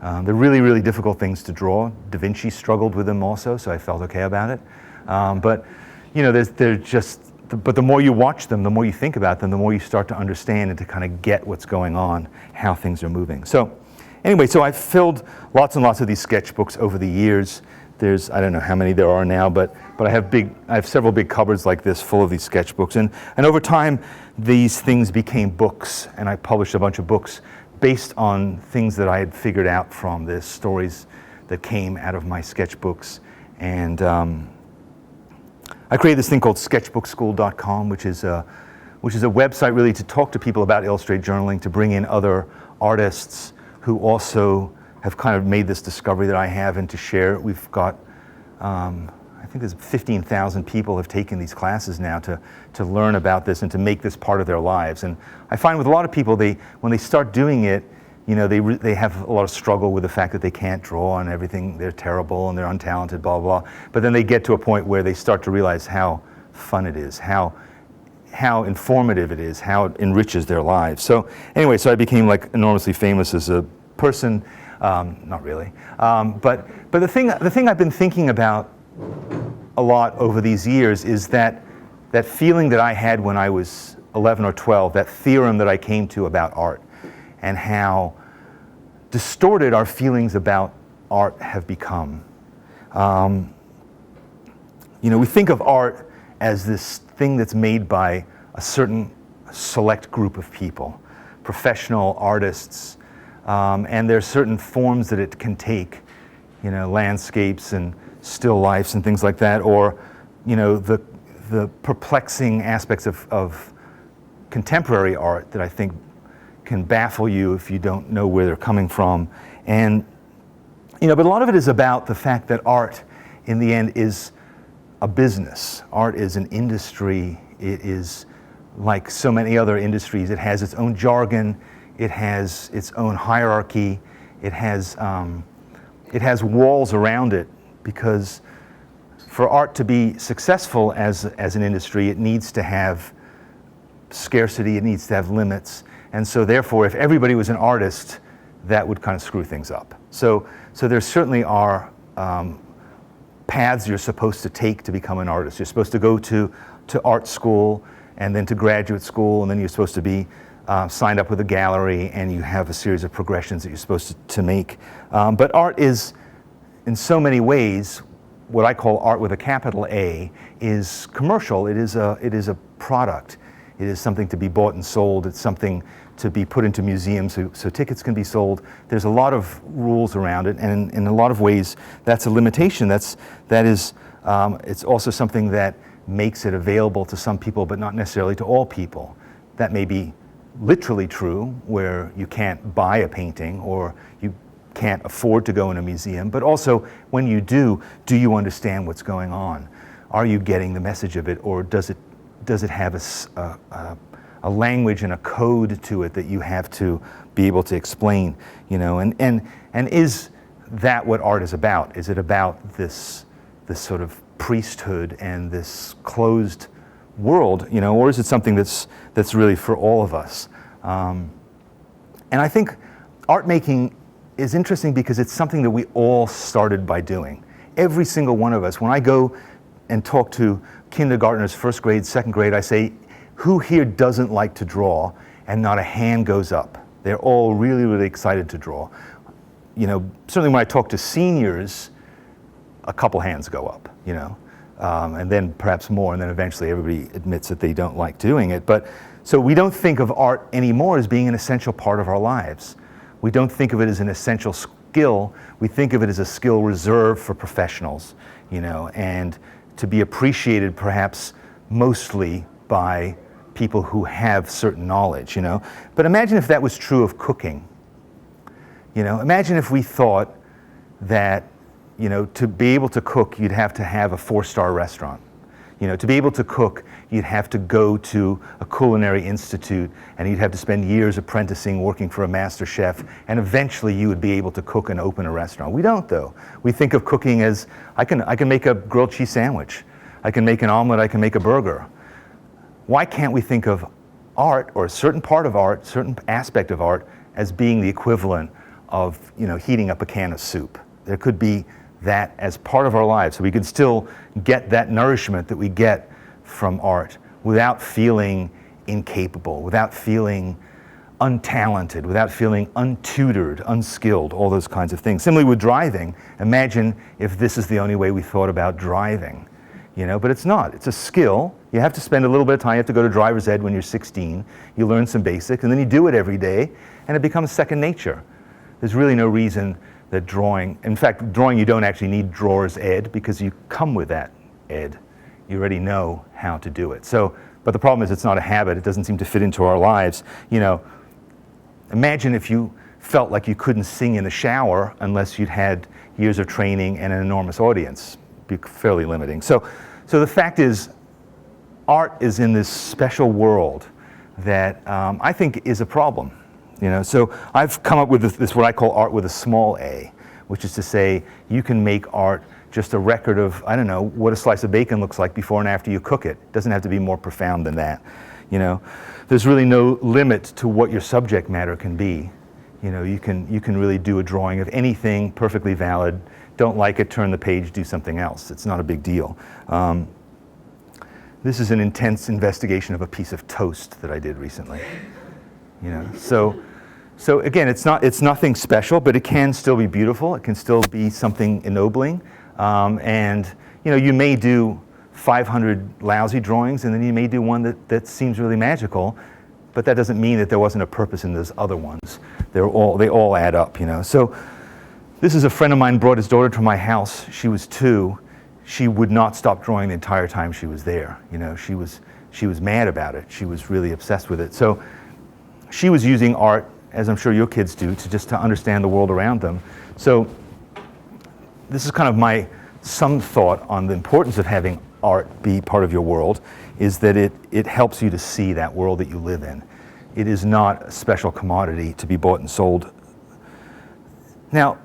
They're really, really difficult things to draw. Da Vinci struggled with them also, so I felt okay about it. But the more you watch them, the more you think about them, the more you start to understand and to kind of get what's going on, how things are moving. So anyway, so I've filled lots and lots of these sketchbooks over the years. There's, I don't know how many there are now, but I have several big cupboards like this full of these sketchbooks. And over time, these things became books, and I published a bunch of books based on things that I had figured out from the stories that came out of my sketchbooks. And I created this thing called sketchbookschool.com, which is a website really to talk to people about illustrated journaling, to bring in other artists who also have kind of made this discovery that I have, and to share. We've got, I think there's 15,000 people have taken these classes now to learn about this and to make this part of their lives. And I find with a lot of people, when they start doing it, they have a lot of struggle with the fact that they can't draw and everything, they're terrible and they're untalented, blah, blah, blah. But then they get to a point where they start to realize how fun it is, how how informative it is, how it enriches their lives. So anyway, so I became like enormously famous as a person. Not really, but the thing I've been thinking about a lot over these years is that feeling that I had when I was 11 or 12, that theorem that I came to about art, and how distorted our feelings about art have become. We think of art as this thing that's made by a certain select group of people, professional artists, and there's certain forms that it can take, landscapes and still lifes and things like that, or the perplexing aspects of contemporary art that I think can baffle you if you don't know where they're coming from. And but a lot of it is about the fact that art in the end is a business. Art is an industry. It is like so many other industries. It has its own jargon. It has its own hierarchy. It has walls around it, because for art to be successful as an industry, it needs to have scarcity. It needs to have limits. And so therefore, if everybody was an artist, that would kind of screw things up. So there certainly are paths you're supposed to take to become an artist. You're supposed to go to art school, and then to graduate school, and then you're supposed to be signed up with a gallery, and you have a series of progressions that you're supposed to make. But art is, in so many ways, what I call art with a capital A, is commercial. It is a product. It is something to be bought and sold. It's something to be put into museums so tickets can be sold. There's a lot of rules around it, and in a lot of ways, that's a limitation. It's also something that makes it available to some people, but not necessarily to all people. That may be literally true, where you can't buy a painting or you can't afford to go in a museum, but also when you do you understand what's going on? Are you getting the message of it, or does it have a language and a code to it that you have to be able to explain? And is that what art is about? Is it about this sort of priesthood and this closed world, or is it something that's really for all of us? And I think art making is interesting because it's something that we all started by doing. Every single one of us. When I go and talk to kindergartners, first grade, second grade, I say, who here doesn't like to draw? And not a hand goes up. They're all really, really excited to draw. Certainly when I talk to seniors, a couple hands go up, and then perhaps more, and then eventually everybody admits that they don't like doing it. But so we don't think of art anymore as being an essential part of our lives. We don't think of it as an essential skill. We think of it as a skill reserved for professionals, and to be appreciated perhaps mostly by people who have certain knowledge, But imagine if that was true of cooking. Imagine if we thought that, to be able to cook, you'd have to have a 4-star restaurant. To be able to cook, you'd have to go to a culinary institute, and you'd have to spend years apprenticing, working for a master chef, and eventually you would be able to cook and open a restaurant. We don't, though. We think of cooking as, I can make a grilled cheese sandwich. I can make an omelet, I can make a burger. Why can't we think of art, or a certain part of art, certain aspect of art, as being the equivalent of, heating up a can of soup? There could be that as part of our lives, so we could still get that nourishment that we get from art without feeling incapable, without feeling untalented, without feeling untutored, unskilled, all those kinds of things. Similarly with driving, imagine if this is the only way we thought about driving, but it's not. It's a skill. You have to spend a little bit of time. You have to go to driver's ed when you're 16. You learn some basics, and then you do it every day, and it becomes second nature. There's really no reason that drawing, in fact, drawing, you don't actually need drawer's ed, because you come with that ed. You already know how to do it. So, but the problem is it's not a habit. It doesn't seem to fit into our lives. Imagine if you felt like you couldn't sing in the shower unless you'd had years of training and an enormous audience. It'd be fairly limiting. So the fact is, art is in this special world that I think is a problem. So I've come up with this what I call art with a small a, which is to say you can make art just a record of, I don't know, what a slice of bacon looks like before and after you cook it. It doesn't have to be more profound than that, you know. There's really no limit to what your subject matter can be. You know, you can really do a drawing of anything, perfectly valid. Don't like it, turn the page, do something else. It's not a big deal. This is an intense investigation of a piece of toast that I did recently. You know, so again, it's nothing special, but it can still be beautiful. It can still be something ennobling. And you know, you may do 500 lousy drawings, and then you may do one that seems really magical, but that doesn't mean that there wasn't a purpose in those other ones. They all add up, you know. So this is a friend of mine brought his daughter to my house. She was 2. She would not stop drawing the entire time she was there. You know, she was mad about it. She was really obsessed with it. So she was using art, as I'm sure your kids do, to understand the world around them. So this is kind of some thought on the importance of having art be part of your world, is that it helps you to see that world that you live in. It is not a special commodity to be bought and sold. Now,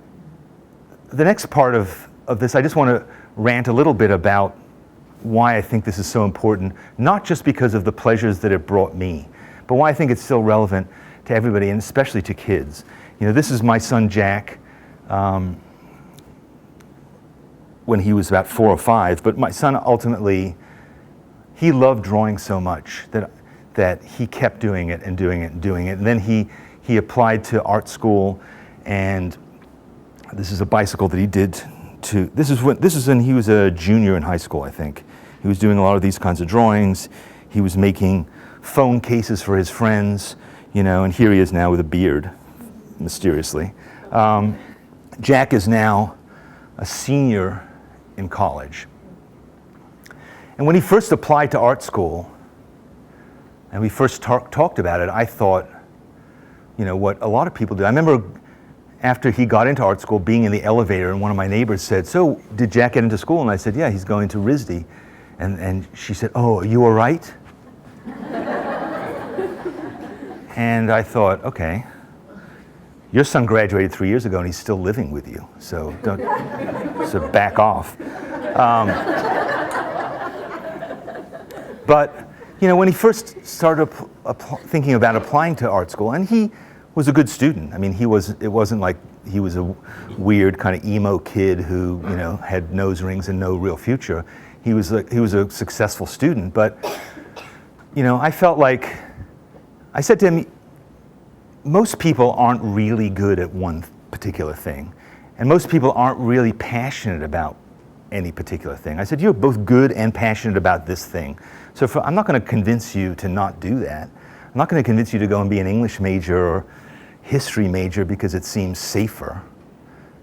the next part of this, I just want to rant a little bit about why I think this is so important, not just because of the pleasures that it brought me, but why I think it's still relevant to everybody, and especially to kids. You know, this is my son Jack, when he was about 4 or 5, but my son ultimately, he loved drawing so much that he kept doing it and doing it and doing it. And then he applied to art school, and this is a bicycle that he did this is when he was a junior in high school, I think. He was doing a lot of these kinds of drawings. He was making phone cases for his friends, you know, and here he is now with a beard, mysteriously. Jack is now a senior in college. And when he first applied to art school, and we first talked about it, I thought, you know, what a lot of people do. I remember after he got into art school, being in the elevator, and one of my neighbors said, "So, did Jack get into school?" And I said, "Yeah, he's going to RISD." And she said, "Oh, are you all right?" And I thought, okay, your son graduated 3 years ago and he's still living with you, so so back off. But you know, when he first started thinking about applying to art school, and he was a good student. I mean, it wasn't like he was a weird kind of emo kid who, you know, had nose rings and no real future. He was a successful student, but you know, I felt like, I said to him, most people aren't really good at one particular thing, and most people aren't really passionate about any particular thing. I said, you're both good and passionate about this thing. So I'm not going to convince you to not do that. I'm not going to convince you to go and be an English major or history major because it seems safer.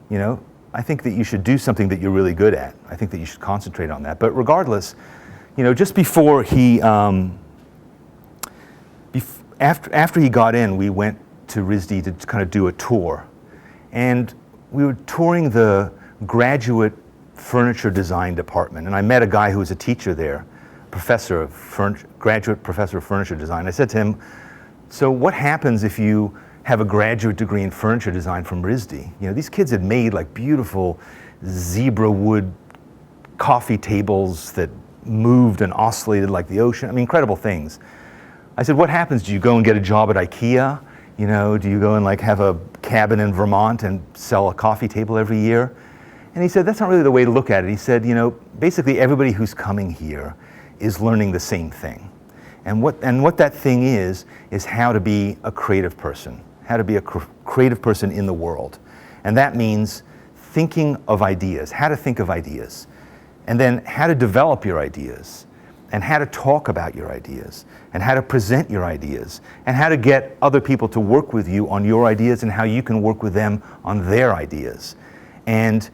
You know, I think that you should do something that you're really good at. I think that you should concentrate on that. But regardless, you know, just before he, after he got in, we went to RISD to kind of do a tour. And we were touring the graduate furniture design department. And I met a guy who was a teacher there, graduate professor of furniture design. I said to him, so what happens if you have a graduate degree in furniture design from RISD? You know, these kids had made like beautiful zebra wood coffee tables that moved and oscillated like the ocean. I mean, incredible things. I said, what happens? Do you go and get a job at IKEA? You know, do you go and like have a cabin in Vermont and sell a coffee table every year? And he said, that's not really the way to look at it. He said, you know, basically everybody who's coming here is learning the same thing. And what that thing is how to be a creative person, how to be a creative person in the world. And that means thinking of ideas, how to think of ideas, and then how to develop your ideas, and how to talk about your ideas, and how to present your ideas, and how to get other people to work with you on your ideas, and how you can work with them on their ideas. And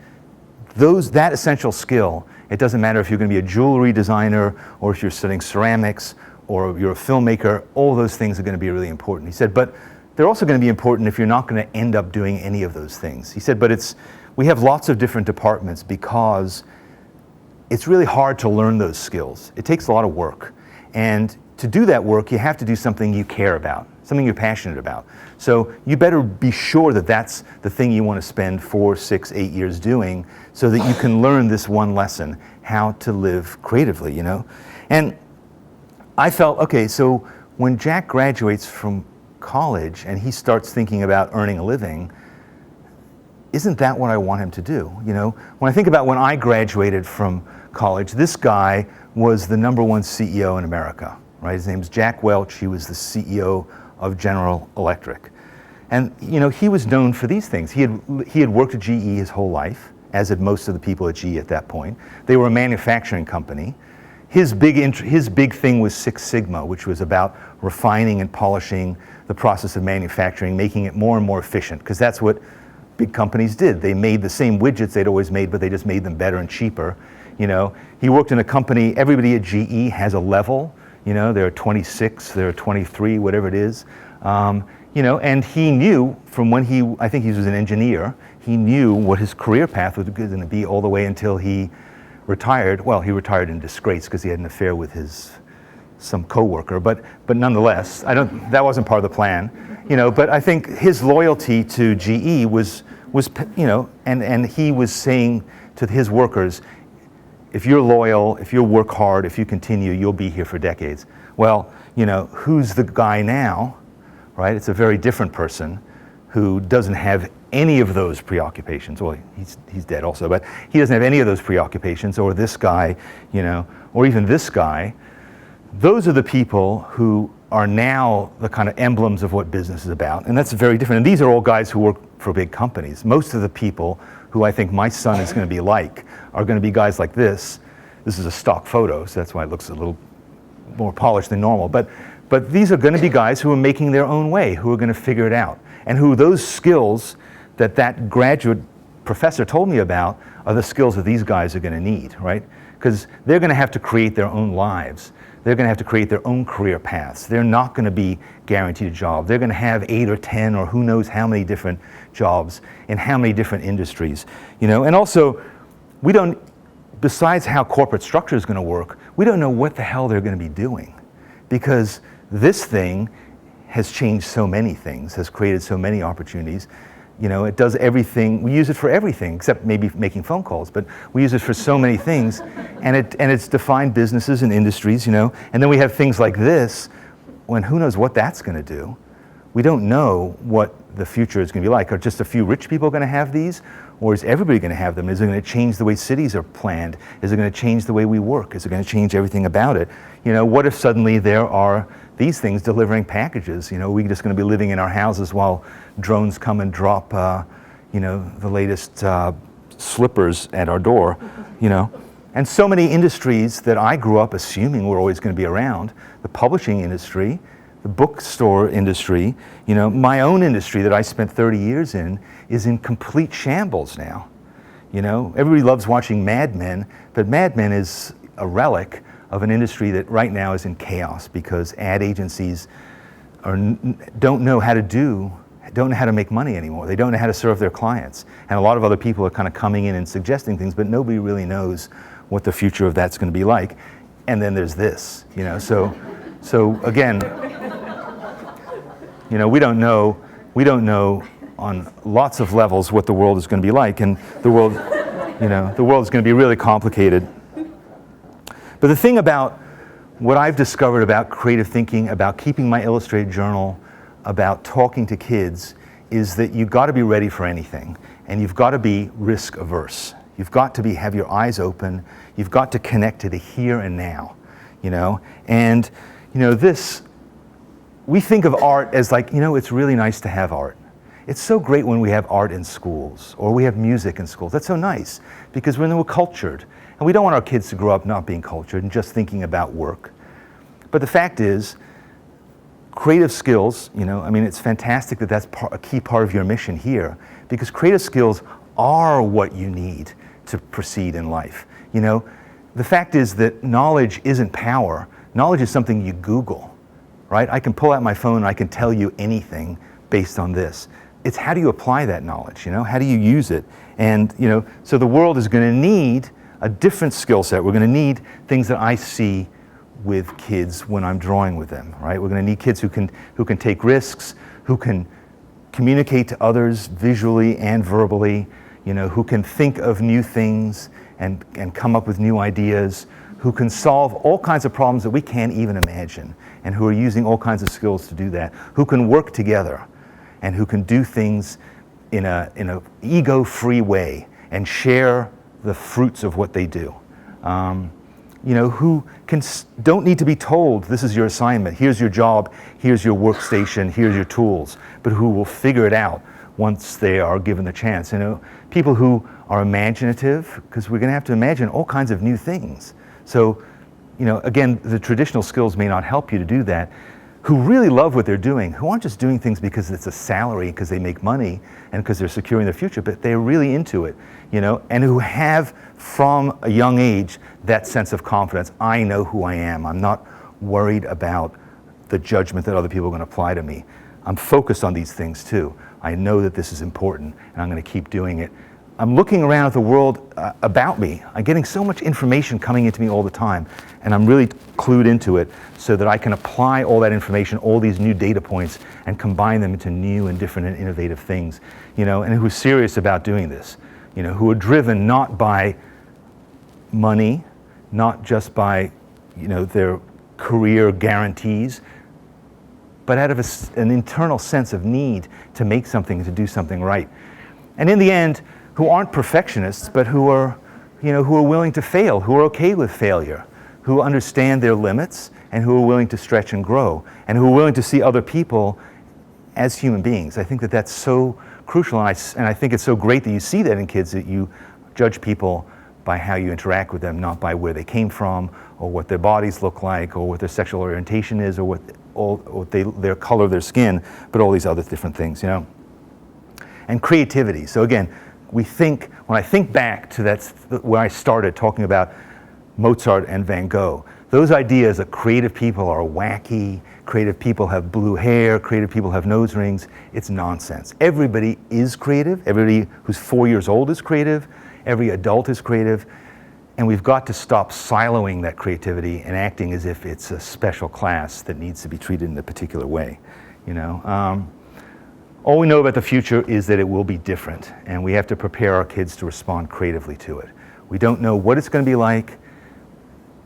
that essential skill, it doesn't matter if you're going to be a jewelry designer, or if you're studying ceramics, or you're a filmmaker, all those things are going to be really important. He said, but they're also going to be important if you're not going to end up doing any of those things. He said, but we have lots of different departments because it's really hard to learn those skills. It takes a lot of work. And to do that work, you have to do something you care about, something you're passionate about. So you better be sure that that's the thing you want to spend 4, 6, 8 years doing, so that you can learn this one lesson, how to live creatively, you know? And I felt, okay, so when Jack graduates from college and he starts thinking about earning a living, isn't that what I want him to do? You know, when I think about when I graduated from college, this guy was the #1 CEO in America, right? His name's Jack Welch. He was the CEO of General Electric. And, you know, he was known for these things. He had worked at GE his whole life, as did most of the people at GE at that point. They were a manufacturing company. His big thing was Six Sigma, which was about refining and polishing the process of manufacturing, making it more and more efficient, because that's what big companies did. They made the same widgets they'd always made, but they just made them better and cheaper. You know, he worked in a company, everybody at GE has a level, you know, there are 26, there are 23, whatever it is. You know, and he knew from when I think he was an engineer, he knew what his career path was going to be all the way until he retired. Well, he retired in disgrace because he had an affair with some coworker, but nonetheless, that wasn't part of the plan, you know. But I think his loyalty to GE was you know, and he was saying to his workers, if you're loyal, if you work hard, if you continue, you'll be here for decades. Well, you know, who's the guy now, right? It's a very different person who doesn't have any of those preoccupations. Well, he's dead also, but he doesn't have any of those preoccupations, or this guy, you know, or even this guy. Those are the people who are now the kind of emblems of what business is about, and that's very different. And these are all guys who work for big companies. Most of the people who I think my son is going to be like are going to be guys like this. This is a stock photo, so that's why it looks a little more polished than normal. But these are going to be guys who are making their own way, who are going to figure it out, and who those skills that graduate professor told me about are the skills that these guys are going to need, right? Because they're going to have to create their own lives. They're going to have to create their own career paths. They're not going to be guaranteed a job. They're going to have 8 or 10 or who knows how many different jobs in how many different industries, you know? And also, we don't, besides how corporate structure is going to work, we don't know what the hell they're going to be doing, because this thing has changed so many things, has created so many opportunities. You know, it does everything. We use it for everything, except maybe making phone calls, but we use it for so many things, and it's defined businesses and industries, you know. And then we have things like this, when who knows what that's going to do. We don't know what the future is going to be like. Are just a few rich people going to have these, or is everybody going to have them? Is it going to change the way cities are planned? Is it going to change the way we work? Is it going to change everything about it? You know, what if suddenly there are these things delivering packages? You know, we're just going to be living in our houses while drones come and drop, you know, the latest slippers at our door, you know. And so many industries that I grew up assuming were always going to be around, the publishing industry, the bookstore industry, you know, my own industry that I spent 30 years in is in complete shambles now. You know, everybody loves watching Mad Men, but Mad Men is a relic of an industry that right now is in chaos because ad agencies don't know how to make money anymore. They don't know how to serve their clients. And a lot of other people are kind of coming in and suggesting things, but nobody really knows what the future of that's going to be like. And then there's this, you know, so again, you know, we don't know on lots of levels what the world is going to be like, and the world, you know, the world is going to be really complicated. But the thing about what I've discovered about creative thinking, about keeping my illustrated journal, about talking to kids, is that you've got to be ready for anything, and you've got to be risk averse. You've got to have your eyes open. You've got to connect to the here and now, you know. And you know, we think of art as like, you know, it's really nice to have art. It's so great when we have art in schools, or we have music in schools. That's so nice, because we're cultured. And we don't want our kids to grow up not being cultured and just thinking about work. But the fact is, creative skills, you know, I mean, it's fantastic that that's a key part of your mission here, because creative skills are what you need to proceed in life. You know, the fact is that knowledge isn't power. Knowledge is something you Google, right? I can pull out my phone and I can tell you anything based on this. It's how do you apply that knowledge, you know? How do you use it? And, you know, so the world is going to need a different skill set. We're going to need things that I see with kids when I'm drawing with them, right? We're going to need kids who can take risks, who can communicate to others visually and verbally, who can think of new things and come up with new ideas, who can solve all kinds of problems that we can't even imagine, and who are using all kinds of skills to do that, who can work together, and who can do things in a ego-free way and share the fruits of what they do. Who don't need to be told, this is your assignment, here's your job, here's your workstation, here's your tools, but who will figure it out once they are given the chance. People who are imaginative, because we're going to have to imagine all kinds of new things. So, again, the traditional skills may not help you to do that. Who really love what they're doing, who aren't just doing things because it's a salary, because they make money, and because they're securing their future, but they're really into it, and who have, from a young age, that sense of confidence. I know who I am. I'm not worried about the judgment that other people are going to apply to me. I'm focused on these things too. I know that this is important, and I'm going to keep doing it. I'm looking around at the world about me. I'm getting so much information coming into me all the time, and I'm really clued into it so that I can apply all that information, all these new data points, and combine them into new and different and innovative things, and who's serious about doing this, who are driven not by money, not just by, their career guarantees, but out of an internal sense of need to make something, to do something right. And in the end, who aren't perfectionists, but who are willing to fail, who are okay with failure, who understand their limits, and who are willing to stretch and grow, and who are willing to see other people as human beings. I think that that's so crucial, and I think it's so great that you see that in kids, that you judge people by how you interact with them, not by where they came from, or what their bodies look like, or what their sexual orientation is, or their color of their skin, but all these other different things, And creativity. So again, when I think back to where I started talking about Mozart and Van Gogh, those ideas that creative people are wacky, creative people have blue hair, creative people have nose rings, it's nonsense. Everybody is creative. Everybody who's 4 years old is creative. Every adult is creative. And we've got to stop siloing that creativity and acting as if it's a special class that needs to be treated in a particular way. All we know about the future is that it will be different, and we have to prepare our kids to respond creatively to it. We don't know what it's going to be like.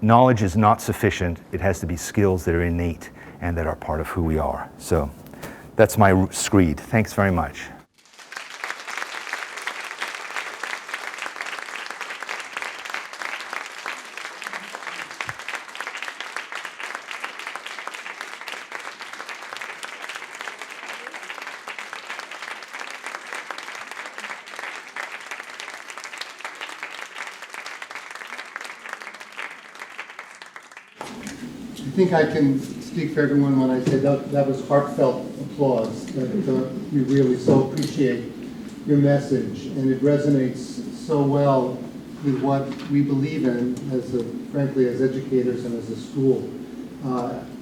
Knowledge is not sufficient. It has to be skills that are innate and that are part of who we are. So that's my screed. Thanks very much. I think I can speak for everyone when I say that was heartfelt applause. That we really so appreciate your message, and it resonates so well with what we believe in, frankly, as educators and as a school.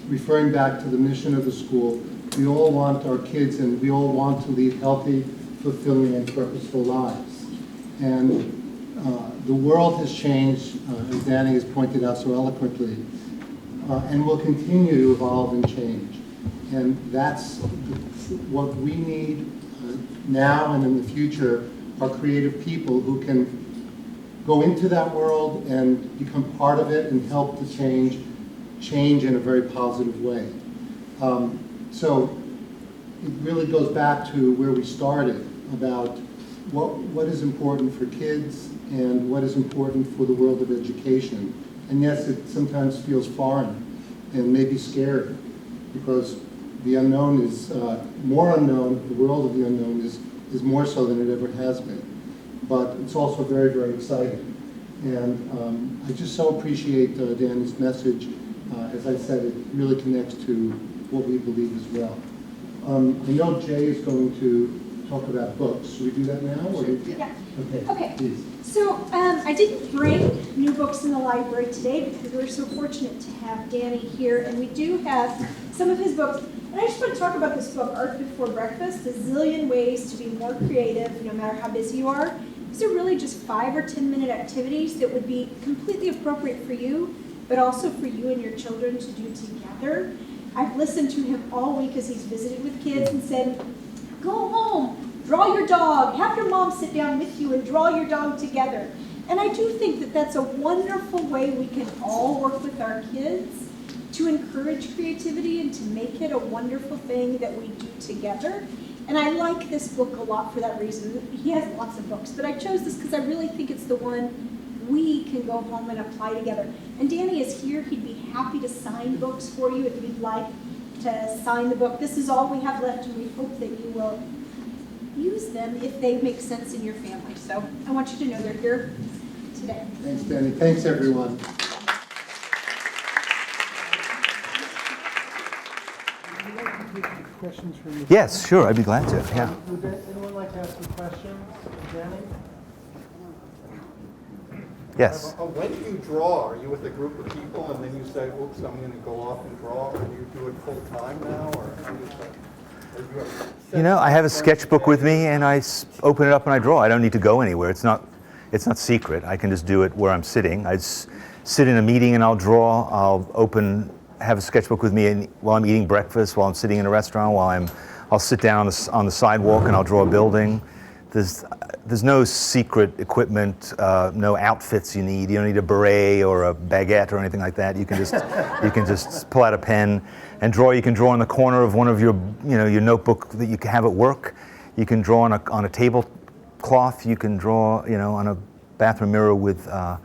Referring back to the mission of the school, we all want our kids, and we all want to lead healthy, fulfilling, and purposeful lives. And the world has changed, as Danny has pointed out so eloquently, and will continue to evolve and change. And that's what we need now and in the future, are creative people who can go into that world and become part of it and help to change in a very positive way. So it really goes back to where we started about what is important for kids and what is important for the world of education. And yes, it sometimes feels foreign and maybe scary, because the unknown is more unknown. The world of the unknown is more so than it ever has been. But it's also very, very exciting. And I just so appreciate Danny's message. As I said, it really connects to what we believe as well. I know Jay is going to talk about books. Should we do that now? Or Yeah. Okay. Please. So I didn't bring new books in the library today because we're so fortunate to have Danny here, and we do have some of his books. And I just want to talk about this book, Art Before Breakfast, A Zillion Ways to Be More Creative, no matter how busy you are. These are really just 5 or 10 minute activities that would be completely appropriate for you, but also for you and your children to do together. I've listened to him all week as he's visited with kids and said, go home, draw your dog, have your mom sit down with you and draw your dog together. And I do think that that's a wonderful way we can all work with our kids to encourage creativity and to make it a wonderful thing that we do together. And I like this book a lot for that reason. He has lots of books, but I chose this because I really think it's the one we can go home and apply together. And Danny is here. He'd be happy to sign books for you if you'd like to sign the book. This is all we have left, and we hope that you will use them if they make sense in your family. So I want you to know they're here today. Thanks, Danny. Thanks, everyone. Questions from you? Yes, sure, I'd be glad to, yeah. Would anyone like to ask some questions of Danny? Yes. When do you draw? Are you with a group of people and then you say, oops, I'm going to go off and draw? Or do you do it full time now? Or how do you say? You know, I have a sketchbook with me and I open it up and I draw. I don't need to go anywhere. It's not secret. I can just do it where I'm sitting. I just sit in a meeting and I'll draw. I'll have a sketchbook with me while I'm eating breakfast, while I'm sitting in a restaurant, I'll sit down on the sidewalk and I'll draw a building. There's no secret equipment, no outfits you need. You don't need a beret or a baguette or anything like that. You can just pull out a pen and draw. You can draw in the corner of one of your notebook that you have at work. You can draw on a tablecloth. You can draw on a bathroom mirror with a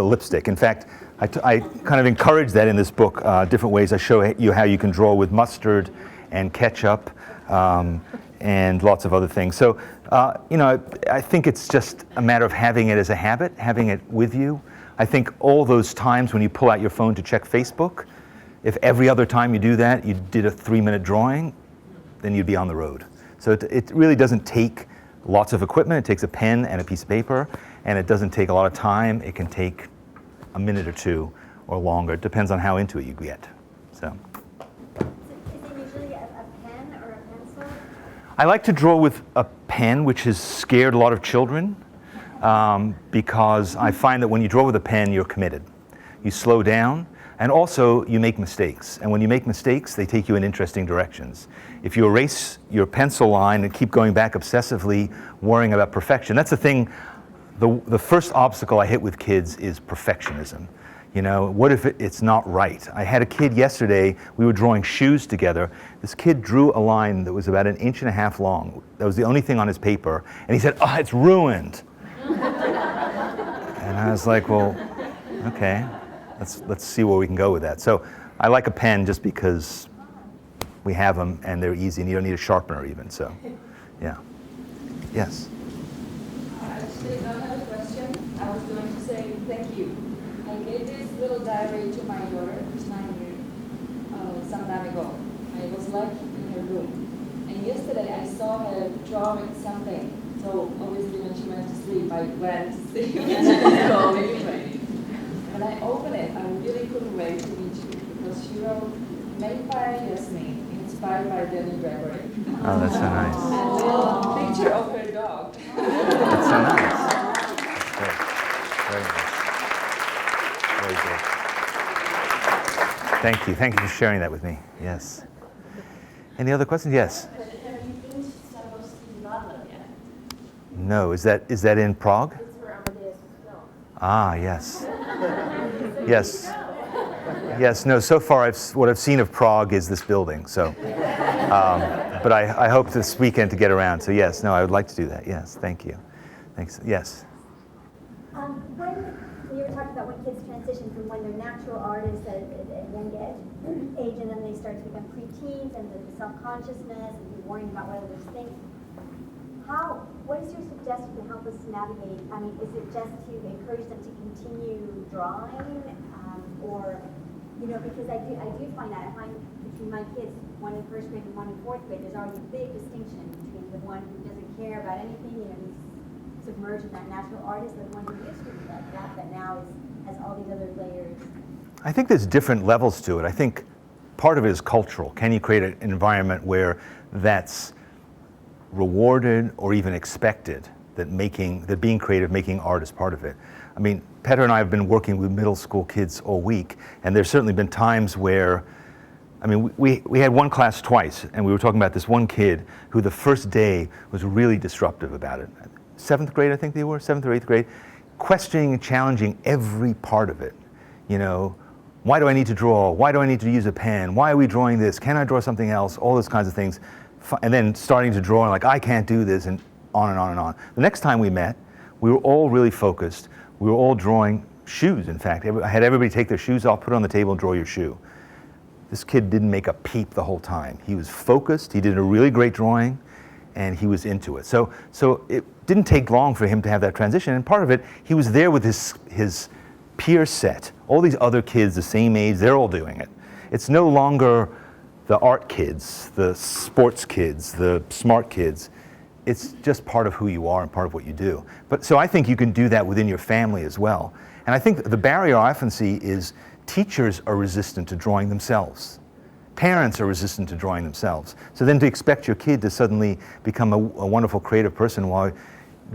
lipstick. In fact, I kind of encourage that in this book, different ways. I show you how you can draw with mustard and ketchup and lots of other things. So, I think it's just a matter of having it as a habit, having it with you. I think all those times when you pull out your phone to check Facebook, if every other time you do that, you did a 3-minute drawing, then you'd be on the road. So it really doesn't take lots of equipment. It takes a pen and a piece of paper, and it doesn't take a lot of time. It can take a minute or two or longer. It depends on how into it you get. So. Is it usually a pen or a pencil? I like to draw with a pen, which has scared a lot of children, because I find that when you draw with a pen, you're committed. You slow down, and also you make mistakes. And when you make mistakes, they take you in interesting directions. If you erase your pencil line and keep going back obsessively, worrying about perfection, that's the thing. The first obstacle I hit with kids is perfectionism. What if it's not right? I had a kid yesterday, we were drawing shoes together. This kid drew a line that was about 1.5 inches long. That was the only thing on his paper. And he said, oh, it's ruined. And I was like, well, okay, let's see where we can go with that. So I like a pen just because we have them and they're easy and you don't need a sharpener even, so, yeah. Yes? Actually, I have a question. I was going to say thank you. I gave this little diary to my daughter, who's 9 years, some time ago. I was like in her room. And yesterday I saw her drawing something. So obviously when she went to sleep, I went to sleep and I called anyway. When I opened it, I really couldn't wait to meet you because she wrote, made by Yasmin, inspired by Gregory. Oh, that's so nice. And then a picture of her dog. That's so nice. That's great. Very nice. Very good. Thank you. Thank you for sharing that with me. Yes. Any other questions? Yes. Have you been to Stavros yet? No. Is that in Prague? It's where Amadeus was filmed. Ah, yes. Yes. Yes. No. So far, what I've seen of Prague is this building. So, but I hope this weekend to get around. So yes. No. I would like to do that. Yes. Thank you. Thanks. Yes. When you were talking about when kids transition from when they're natural artists at a young age and then they start to become preteens and the self-consciousness and worrying about whether there's things, what is your suggestion to help us navigate? I mean, is it just to encourage them to continue drawing or, because I do find that, I find between my kids, one in first grade and one in fourth grade, there's already a big distinction between the one who doesn't care about anything, he's submerged in that natural artist, and the one who used to be like that now has all these other layers. I think there's different levels to it. I think part of it is cultural. Can you create an environment where that's rewarded or even expected? that being creative, making art is part of it. I mean, Petter and I have been working with middle school kids all week, and there's certainly been times where, I mean, we had one class twice, and we were talking about this one kid who the first day was really disruptive about it. 7th grade, I think they were, 7th or 8th grade, questioning and challenging every part of it. You know, why do I need to draw? Why do I need to use a pen? Why are we drawing this? Can I draw something else? All those kinds of things. And then starting to draw and like, I can't do this, and on and on and on. The next time we met, we were all really focused. We were all drawing shoes, in fact. I had everybody take their shoes off, put it on the table, and draw your shoe. This kid didn't make a peep the whole time. He was focused, he did a really great drawing, and he was into it. So it didn't take long for him to have that transition, and part of it, he was there with his peer set. All these other kids the same age, they're all doing it. It's no longer the art kids, the sports kids, the smart kids. It's just part of who you are and part of what you do. So I think you can do that within your family as well. And I think the barrier I often see is teachers are resistant to drawing themselves. Parents are resistant to drawing themselves. So then to expect your kid to suddenly become a wonderful creative person while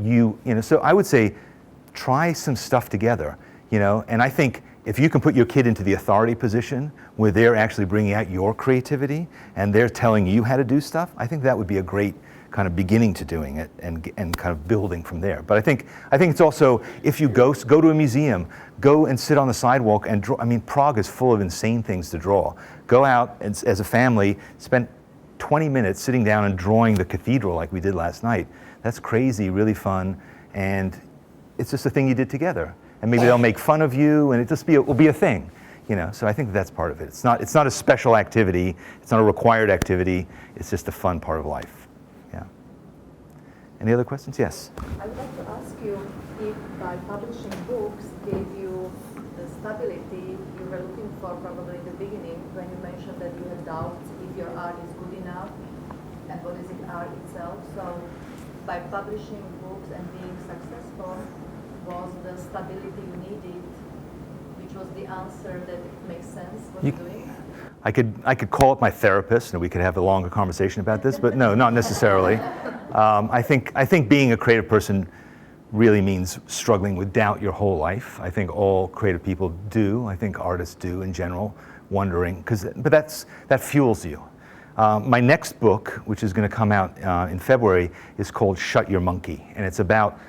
you know, so I would say try some stuff together, you know, and I think if you can put your kid into the authority position where they're actually bringing out your creativity and they're telling you how to do stuff, I think that would be a great kind of beginning to doing it and kind of building from there. But I think it's also, if you go to a museum, go and sit on the sidewalk and draw. I mean, Prague is full of insane things to draw. Go out and, as a family, spend 20 minutes sitting down and drawing the cathedral like we did last night. That's crazy, really fun, and it's just a thing you did together. And maybe they'll make fun of you, and it will be a thing, you know. So I think that's part of it. It's not a special activity. It's not a required activity. It's just a fun part of life. Yeah. Any other questions? Yes. I would like to ask you if by publishing books gave you the stability you were looking for probably in the beginning when you mentioned that you had doubts if your art is good enough and what is it art itself. So by publishing books and being successful, was the stability you needed, which was the answer that makes sense what you're doing? I could call up my therapist and we could have a longer conversation about this, but no, not necessarily. I think being a creative person really means struggling with doubt your whole life. I think all creative people do. I think artists do in general, wondering, but that fuels you. My next book, which is going to come out in February, is called Shut Your Monkey, and it's about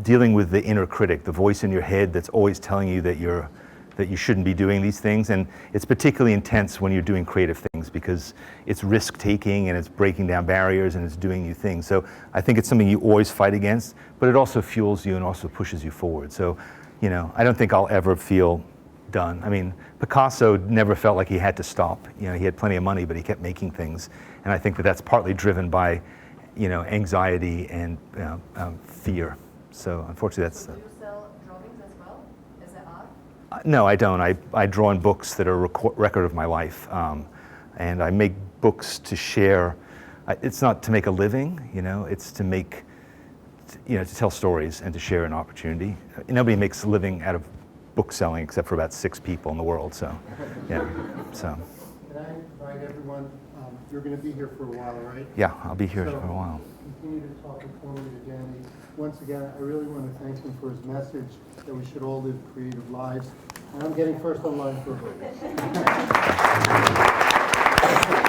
dealing with the inner critic, the voice in your head that's always telling you that you shouldn't be doing these things. And it's particularly intense when you're doing creative things because it's risk-taking and it's breaking down barriers and it's doing new things. So I think it's something you always fight against, but it also fuels you and also pushes you forward. So, you know, I don't think I'll ever feel done. I mean, Picasso never felt like he had to stop. You know, he had plenty of money, but he kept making things. And I think that's partly driven by, you know, anxiety and fear. So unfortunately, that's. Do you sell drawings as well as an art? No, I don't. I draw in books that are a record of my life, and I make books to share. It's not to make a living, you know. It's to make, you know, to tell stories and to share an opportunity. Nobody makes a living out of book selling except for about 6 people in the world. So, yeah. So. Can I invite everyone? You're going to be here for a while, right? Yeah, I'll be here for a while. Continue to talk informally to Danny. Once again, I really want to thank him for his message that we should all live creative lives. And I'm getting first online for a book.